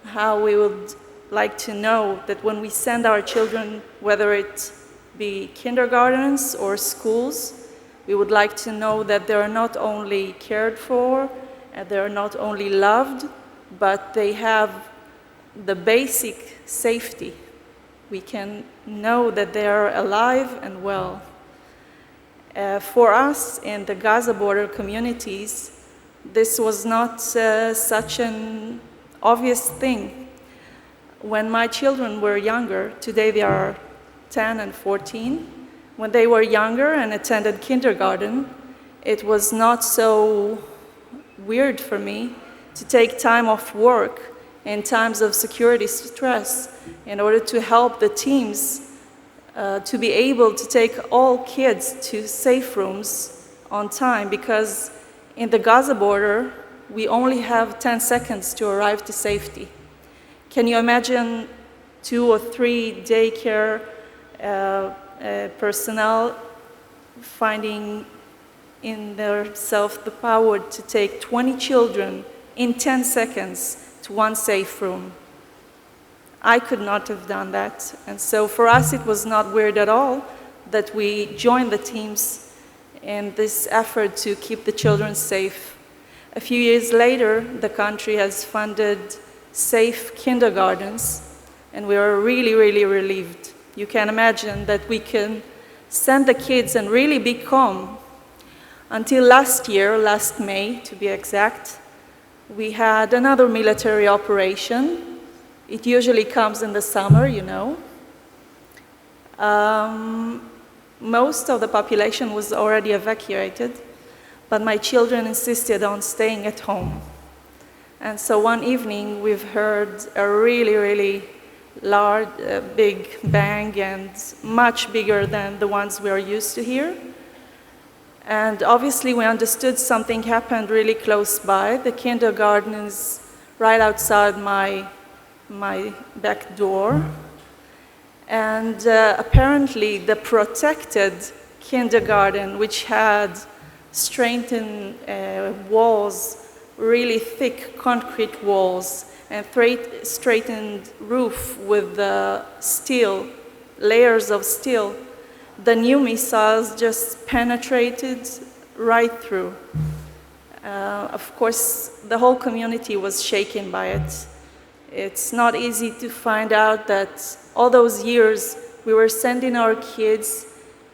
[SPEAKER 15] how we would like to know that when we send our children, whether it be kindergartens or schools, we would like to know that they are not only cared for, and they are not only loved, but they have the basic safety. We can know that they are alive and well. For us in the Gaza border communities, this was not such an obvious thing. When my children were younger, today they are 10 and 14, when they were younger and attended kindergarten, it was not so weird for me to take time off work in times of security stress in order to help the teams to be able to take all kids to safe rooms on time, because In the Gaza border, we only have 10 seconds to arrive to safety. Can you imagine 2 or 3 daycare personnel finding in themselves the power to take 20 children in 10 seconds to one safe room? I could not have done that. And so for us, it was not weird at all that we joined the teams in this effort to keep the children safe. A few years later, the country has funded safe kindergartens, and we are really, really relieved. You can imagine that we can send the kids and really be calm. Until last year, last May to be exact, we had another military operation. It usually comes in the summer, you know. Most of the population was already evacuated, but my children insisted on staying at home. And so one evening, we've heard a really, really large, big bang, and much bigger than the ones we are used to here. And obviously, we understood something happened really close by. The kindergarten is right outside my back door. And apparently, the protected kindergarten, which had straightened walls, really thick concrete walls, and straightened roof with steel, layers of steel, the new missiles just penetrated right through. Of course, the whole community was shaken by it. It's not easy to find out that all those years we were sending our kids,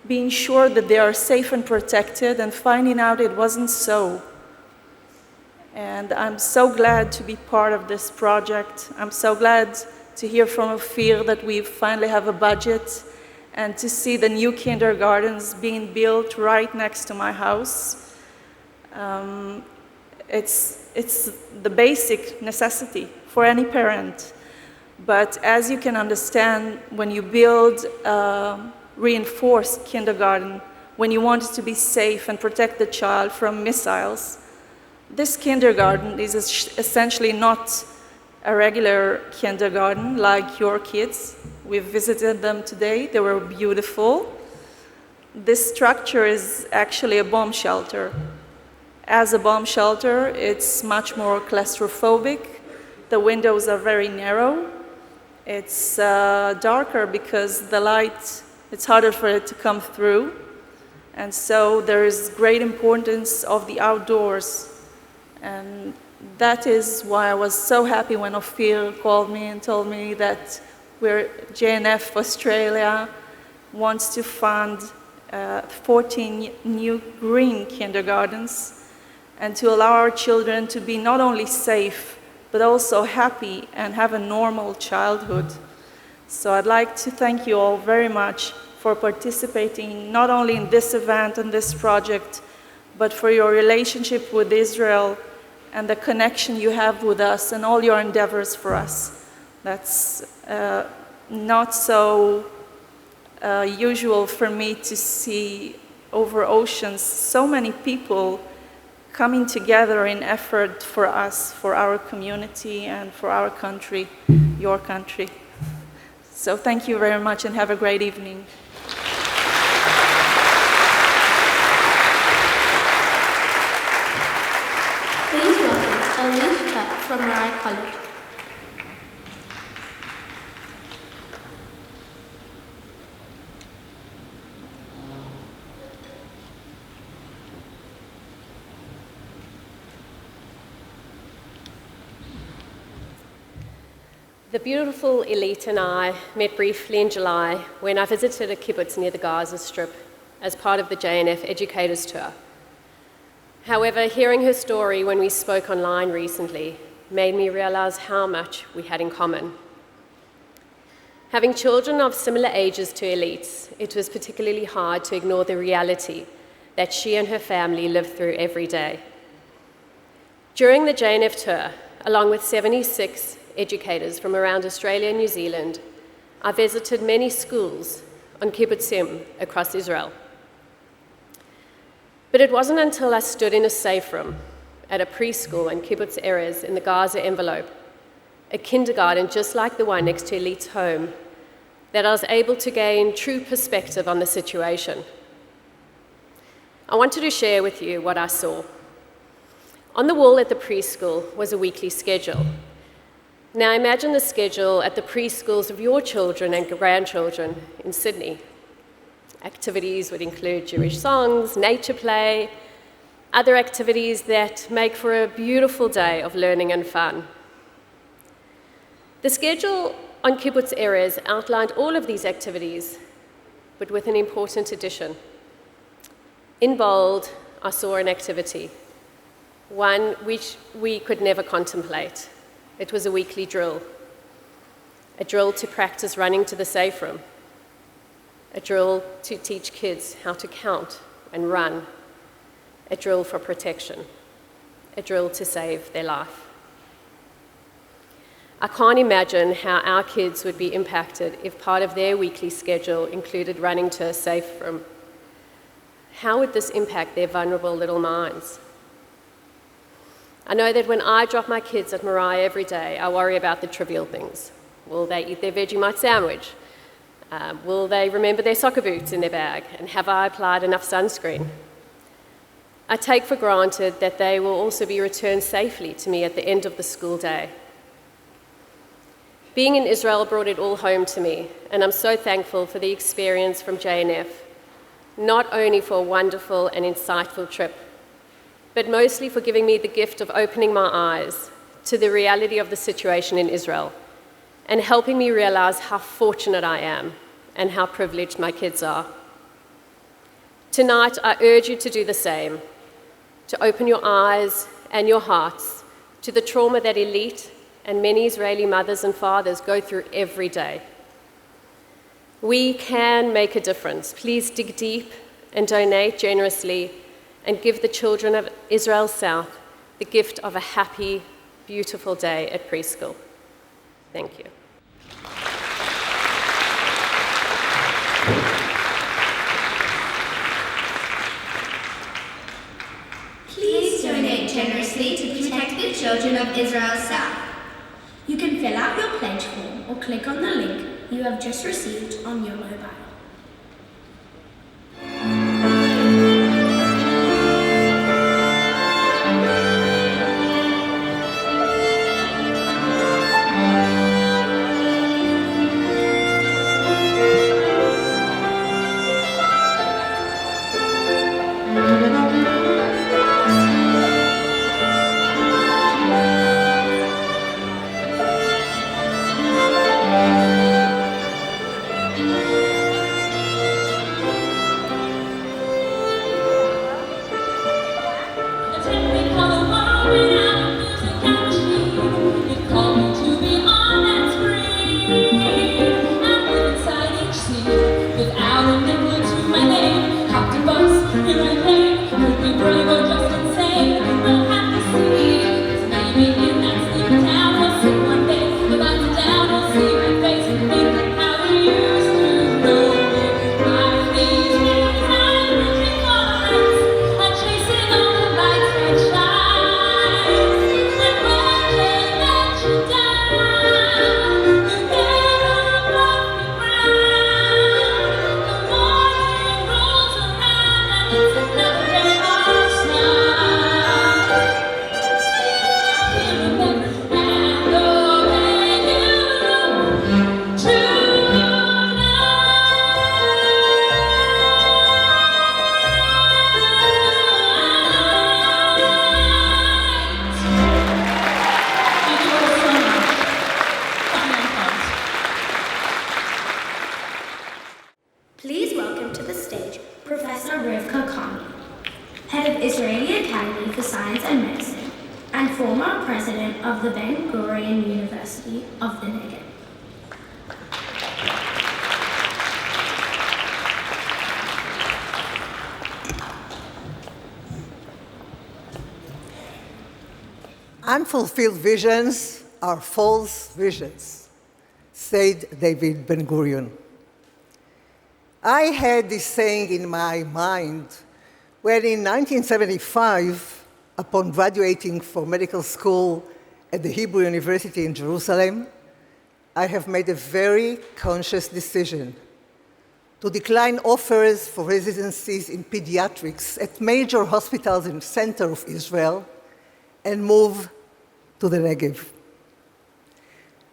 [SPEAKER 15] being sure that they are safe and protected, and finding out it wasn't so. And I'm so glad to be part of this project. I'm so glad to hear from Ophir that we finally have a budget, and to see the new kindergartens being built right next to my house. It's the basic necessity for any parent. But as you can understand, when you build a reinforced kindergarten, when you want it to be safe and protect the child from missiles, this kindergarten is essentially not a regular kindergarten like your kids. We've visited them today. They were beautiful. This structure is actually a bomb shelter. As a bomb shelter, it's much more claustrophobic. The windows are very narrow. It's darker because the light, it's harder for it to come through. And so there is great importance of the outdoors. And that is why I was so happy when Ophir called me and told me that JNF Australia wants to fund 14 new green kindergartens, and to allow our children to be not only safe, but also happy and have a normal childhood. So I'd like to thank you all very much for participating not only in this event and this project, but for your relationship with Israel and the connection you have with us and all your endeavors for us. That's not so usual for me to see over oceans so many people coming together in effort for us, for our community, and for our country, your country. So thank you very much and have a great evening.
[SPEAKER 1] Please welcome Alicia from Mariah College.
[SPEAKER 17] The beautiful Elite and I met briefly in July when I visited a kibbutz near the Gaza Strip as part of the JNF Educators Tour. However, hearing her story when we spoke online recently made me realize how much we had in common. Having children of similar ages to Elite's, it was particularly hard to ignore the reality that she and her family lived through every day. During the JNF tour, along with 76 educators from around Australia and New Zealand, I visited many schools on kibbutzim across Israel. But it wasn't until I stood in a safe room at a preschool in Kibbutz Erez in the Gaza envelope, a kindergarten just like the one next to Elite's home, that I was able to gain true perspective on the situation. I wanted to share with you what I saw. On the wall at the preschool was a weekly schedule. Now imagine the schedule at the preschools of your children and grandchildren in Sydney. Activities would include Jewish songs, nature play, other activities that make for a beautiful day of learning and fun. The schedule on Kibbutz Erez outlined all of these activities, but with an important addition. In bold, I saw an activity, one which we could never contemplate. It was a weekly drill. A drill to practice running to the safe room. A drill to teach kids how to count and run. A drill for protection. A drill to save their life. I can't imagine how our kids would be impacted if part of their weekly schedule included running to a safe room. How would this impact their vulnerable little minds? I know that when I drop my kids at Mariah every day, I worry about the trivial things. Will they eat their Vegemite sandwich? Will they remember their soccer boots in their bag? And have I applied enough sunscreen? I take for granted that they will also be returned safely to me at the end of the school day. Being in Israel brought it all home to me, and I'm so thankful for the experience from JNF, not only for a wonderful and insightful trip, but mostly for giving me the gift of opening my eyes to the reality of the situation in Israel and helping me realize how fortunate I am and how privileged my kids are. Tonight, I urge you to do the same, to open your eyes and your hearts to the trauma that Elite and many Israeli mothers and fathers go through every day. We can make a difference. Please dig deep and donate generously and give the children of Israel South the gift of a happy, beautiful day at preschool. Thank you.
[SPEAKER 18] Please donate generously to protect the children of Israel South. You can fill out your pledge form or click on the link you have just received on your mobile. Please welcome to the stage Professor Rivka Kami, Head of Israeli Academy for Science and Medicine and former President of the Ben-Gurion University of the Negev.
[SPEAKER 14] Unfulfilled visions are false visions, said David Ben-Gurion. I had this saying in my mind when in 1975, upon graduating from medical school at the Hebrew University in Jerusalem, I have made a very conscious decision to decline offers for residencies in pediatrics at major hospitals in the center of Israel and move to the Negev.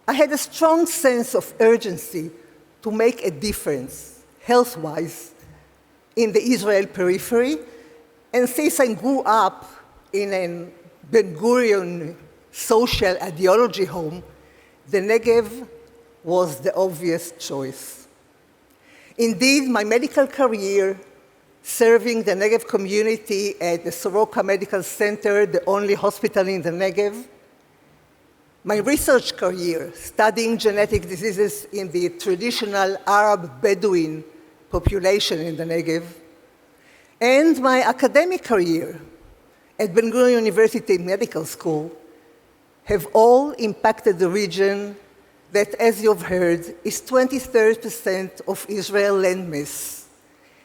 [SPEAKER 14] I had a strong sense of urgency to make a difference, health-wise, in the Israel periphery, and since I grew up in a Ben-Gurion social ideology home, the Negev was the obvious choice. Indeed, my medical career, serving the Negev community at the Soroka Medical Center, the only hospital in the Negev, my research career, studying genetic diseases in the traditional Arab Bedouin population in the Negev, and my academic career at Ben-Gurion University Medical School have all impacted the region that, as you've heard, is 23% of Israel's landmass,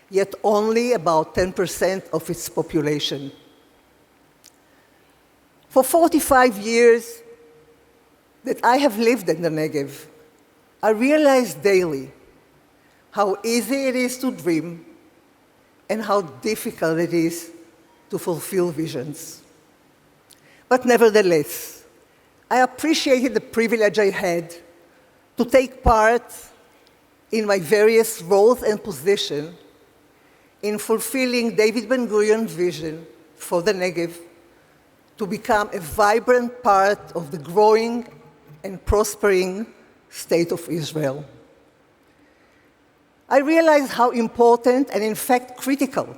[SPEAKER 14] yet only about 10% of its population. For 45 years that I have lived in the Negev, I realize daily how easy it is to dream and how difficult it is to fulfill visions. But nevertheless, I appreciated the privilege I had to take part in my various roles and positions in fulfilling David Ben-Gurion's vision for the Negev to become a vibrant part of the growing and prospering state of Israel. I realized how important and in fact critical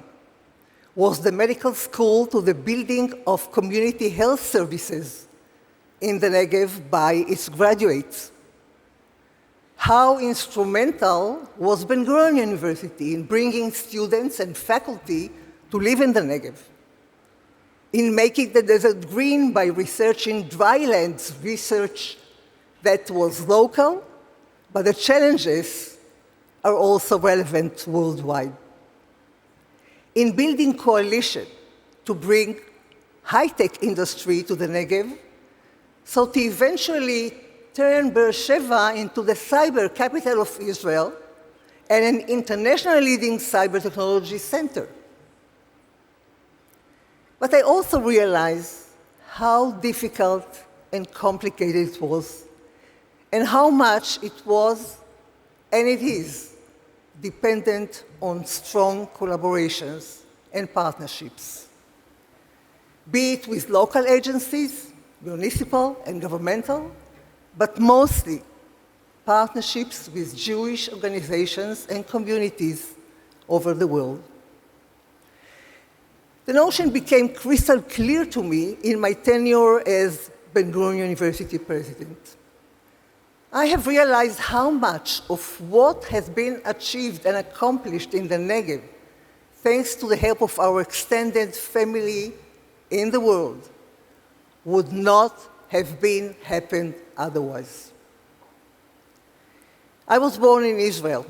[SPEAKER 14] was the medical school to the building of community health services in the Negev by its graduates. How instrumental was Ben-Gurion University in bringing students and faculty to live in the Negev, in making the desert green by researching drylands research that was local, but the challenges are also relevant worldwide. In building coalition to bring high-tech industry to the Negev, so to eventually turn Beersheba into the cyber capital of Israel and an international leading cyber technology center. But I also realized how difficult and complicated it was, and how much it was, and it is, dependent on strong collaborations and partnerships, be it with local agencies, municipal and governmental, but mostly partnerships with Jewish organizations and communities over the world. The notion became crystal clear to me in my tenure as Ben-Gurion University president. I have realized how much of what has been achieved and accomplished in the Negev, thanks to the help of our extended family in the world, would not have happened otherwise. I was born in Israel.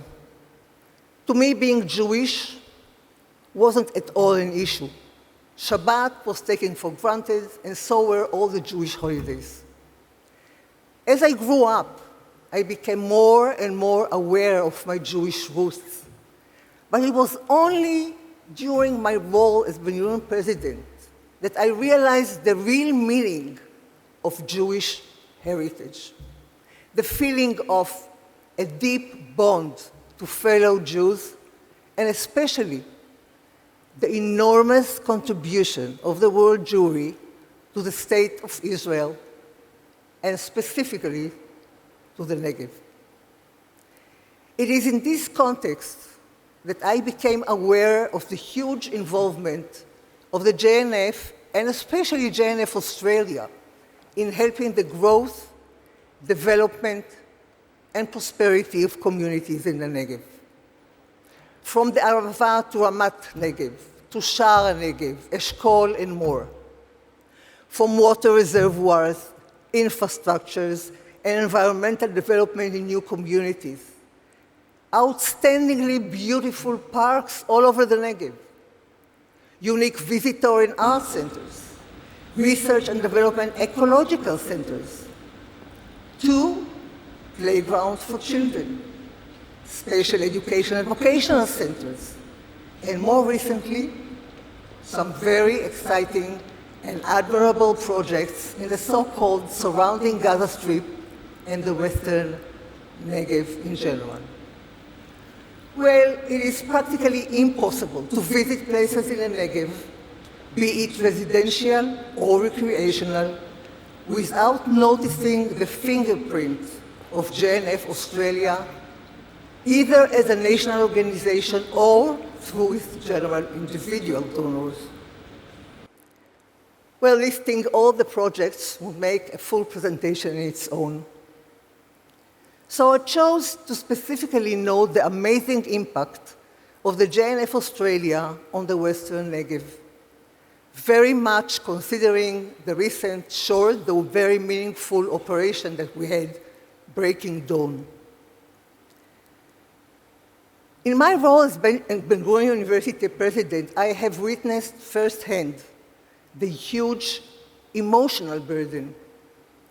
[SPEAKER 14] To me, being Jewish wasn't at all an issue. Shabbat was taken for granted, and so were all the Jewish holidays. As I grew up, I became more and more aware of my Jewish roots. But it was only during my role as Ben-Gurion president that I realized the real meaning of Jewish heritage, the feeling of a deep bond to fellow Jews, and especially the enormous contribution of the world Jewry to the state of Israel, and specifically to the Negev. It is in this context that I became aware of the huge involvement of the JNF, and especially JNF Australia, in helping the growth, development, and prosperity of communities in the Negev. From the Arava to Ramat Negev, to Sha'ar Negev, Eshkol, and more. From water reservoirs, infrastructures, and environmental development in new communities. Outstandingly beautiful parks all over the Negev. unique visitor and art centers, research and development ecological centers, 2 playgrounds for children, special education and vocational centers, and more recently, some very exciting and admirable projects in the so-called surrounding Gaza Strip and the Western Negev in general. Well, it is practically impossible to visit places in the Negev, be it residential or recreational, without noticing the fingerprint of JNF Australia, either as a national organization or through its general individual donors. Well, listing all the projects would make a full presentation in its own. So I chose to specifically note the amazing impact of the JNF Australia on the Western Negev, very much considering the recent short, though very meaningful operation that we had, Breaking Dawn. In my role as Ben-Gurion University president, I have witnessed firsthand the huge emotional burden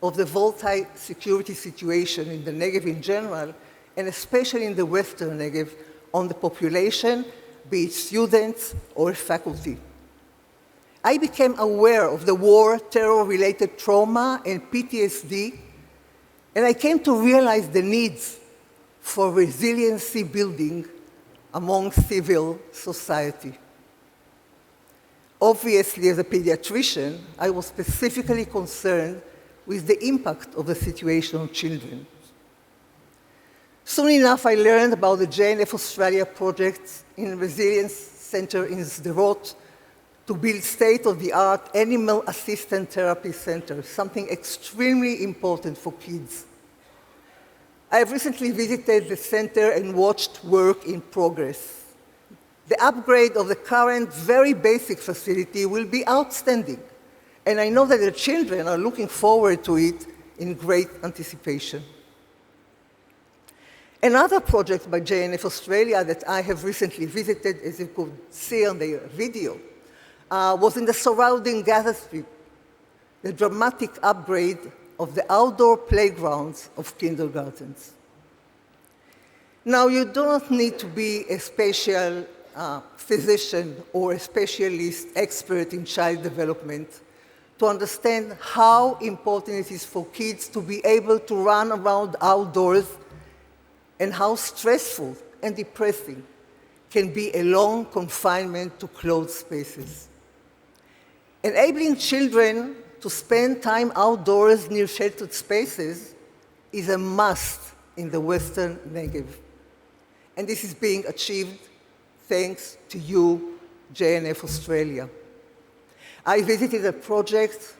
[SPEAKER 14] of the volatile security situation in the Negev in general, and especially in the Western Negev, on the population, be it students or faculty. I became aware of the war, terror-related trauma, and PTSD, and I came to realize the needs for resiliency building among civil society. Obviously, as a pediatrician, I was specifically concerned with the impact of the situation on children. Soon enough, I learned about the JNF Australia project in Resilience Center in Sderot to build state-of-the-art animal assistant therapy center, something extremely important for kids. I have recently visited the center and watched work in progress. The upgrade of the current very basic facility will be outstanding, and I know that the children are looking forward to it in great anticipation. Another project by JNF Australia that I have recently visited, as you could see on the video, was in the surrounding Gaza Strip, the dramatic upgrade of the outdoor playgrounds of kindergartens. Now, you do not need to be a special physician or a specialist expert in child development to understand how important it is for kids to be able to run around outdoors and how stressful and depressing can be a long confinement to closed spaces. Enabling children to spend time outdoors near sheltered spaces is a must in the Western Negev. And this is being achieved thanks to you, JNF Australia. I visited the project,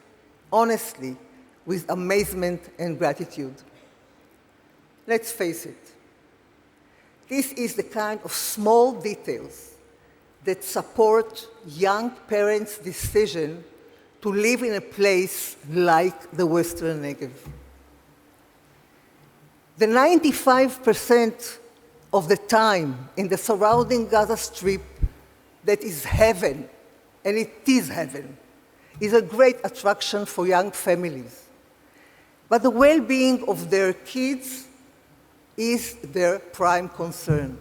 [SPEAKER 14] honestly, with amazement and gratitude. Let's face it, this is the kind of small details that support young parents' decision to live in a place like the Western Negev. The 95% of the time in the surrounding Gaza Strip that is heaven, and it is heaven, is a great attraction for young families. But the well-being of their kids is their prime concern.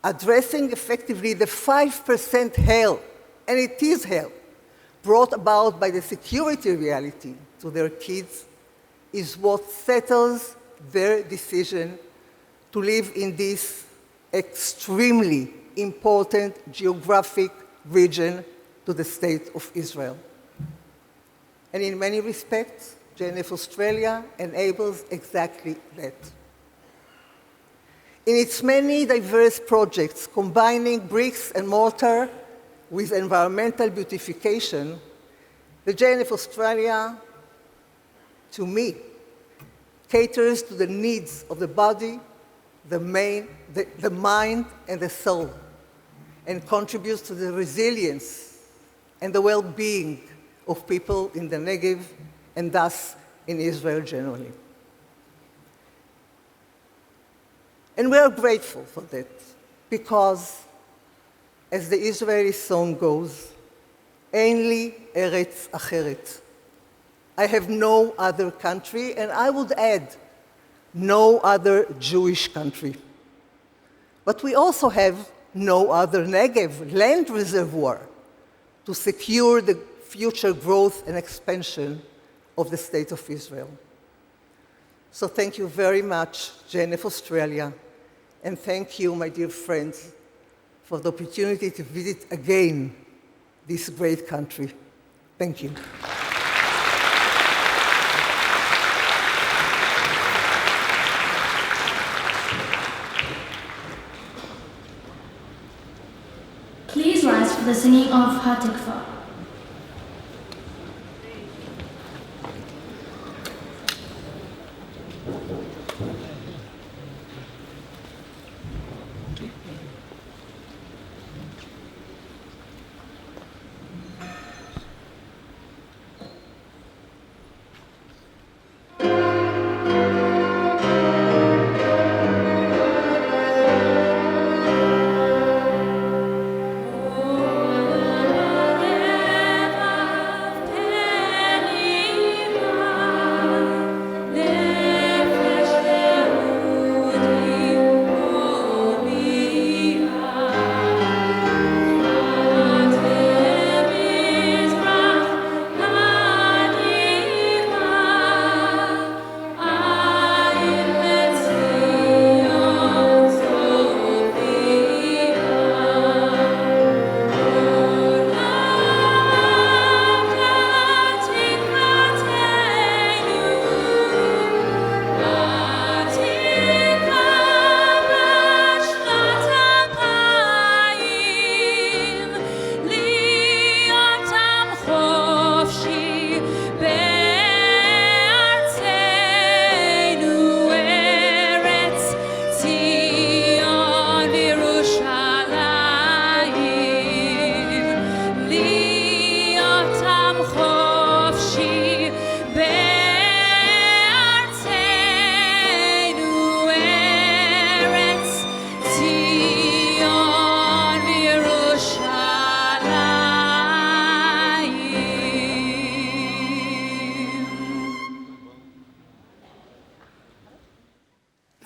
[SPEAKER 14] Addressing effectively the 5% hell, and it is hell, brought about by the security reality to their kids is what settles their decision to live in this extremely important geographic region to the State of Israel. And in many respects, JNF Australia enables exactly that. In its many diverse projects combining bricks and mortar with environmental beautification, the JNF Australia, to me, caters to the needs of the body, the mind, and the soul, and contributes to the resilience and the well-being of people in the Negev, and thus in Israel generally. And we are grateful for that, because as the Israeli song goes, Ein li eretz acheret. I have no other country, and I would add, no other Jewish country. But we also have no other Negev, land reservoir, to secure the future growth and expansion of the State of Israel. So thank you very much, JNF Australia, and thank you, my dear friends, for the opportunity to visit again this great country. Thank you.
[SPEAKER 18] Please rise for the singing of Hatikva.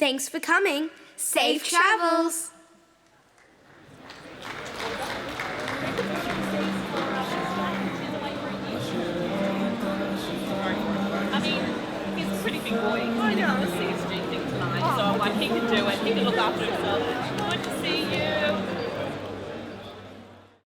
[SPEAKER 1] Thanks for coming. Safe travels.
[SPEAKER 19] I mean, he's a pretty big boy. He didn't want to see his doing things tonight, so I'm like, he can do it. He can look after himself. Good to see you.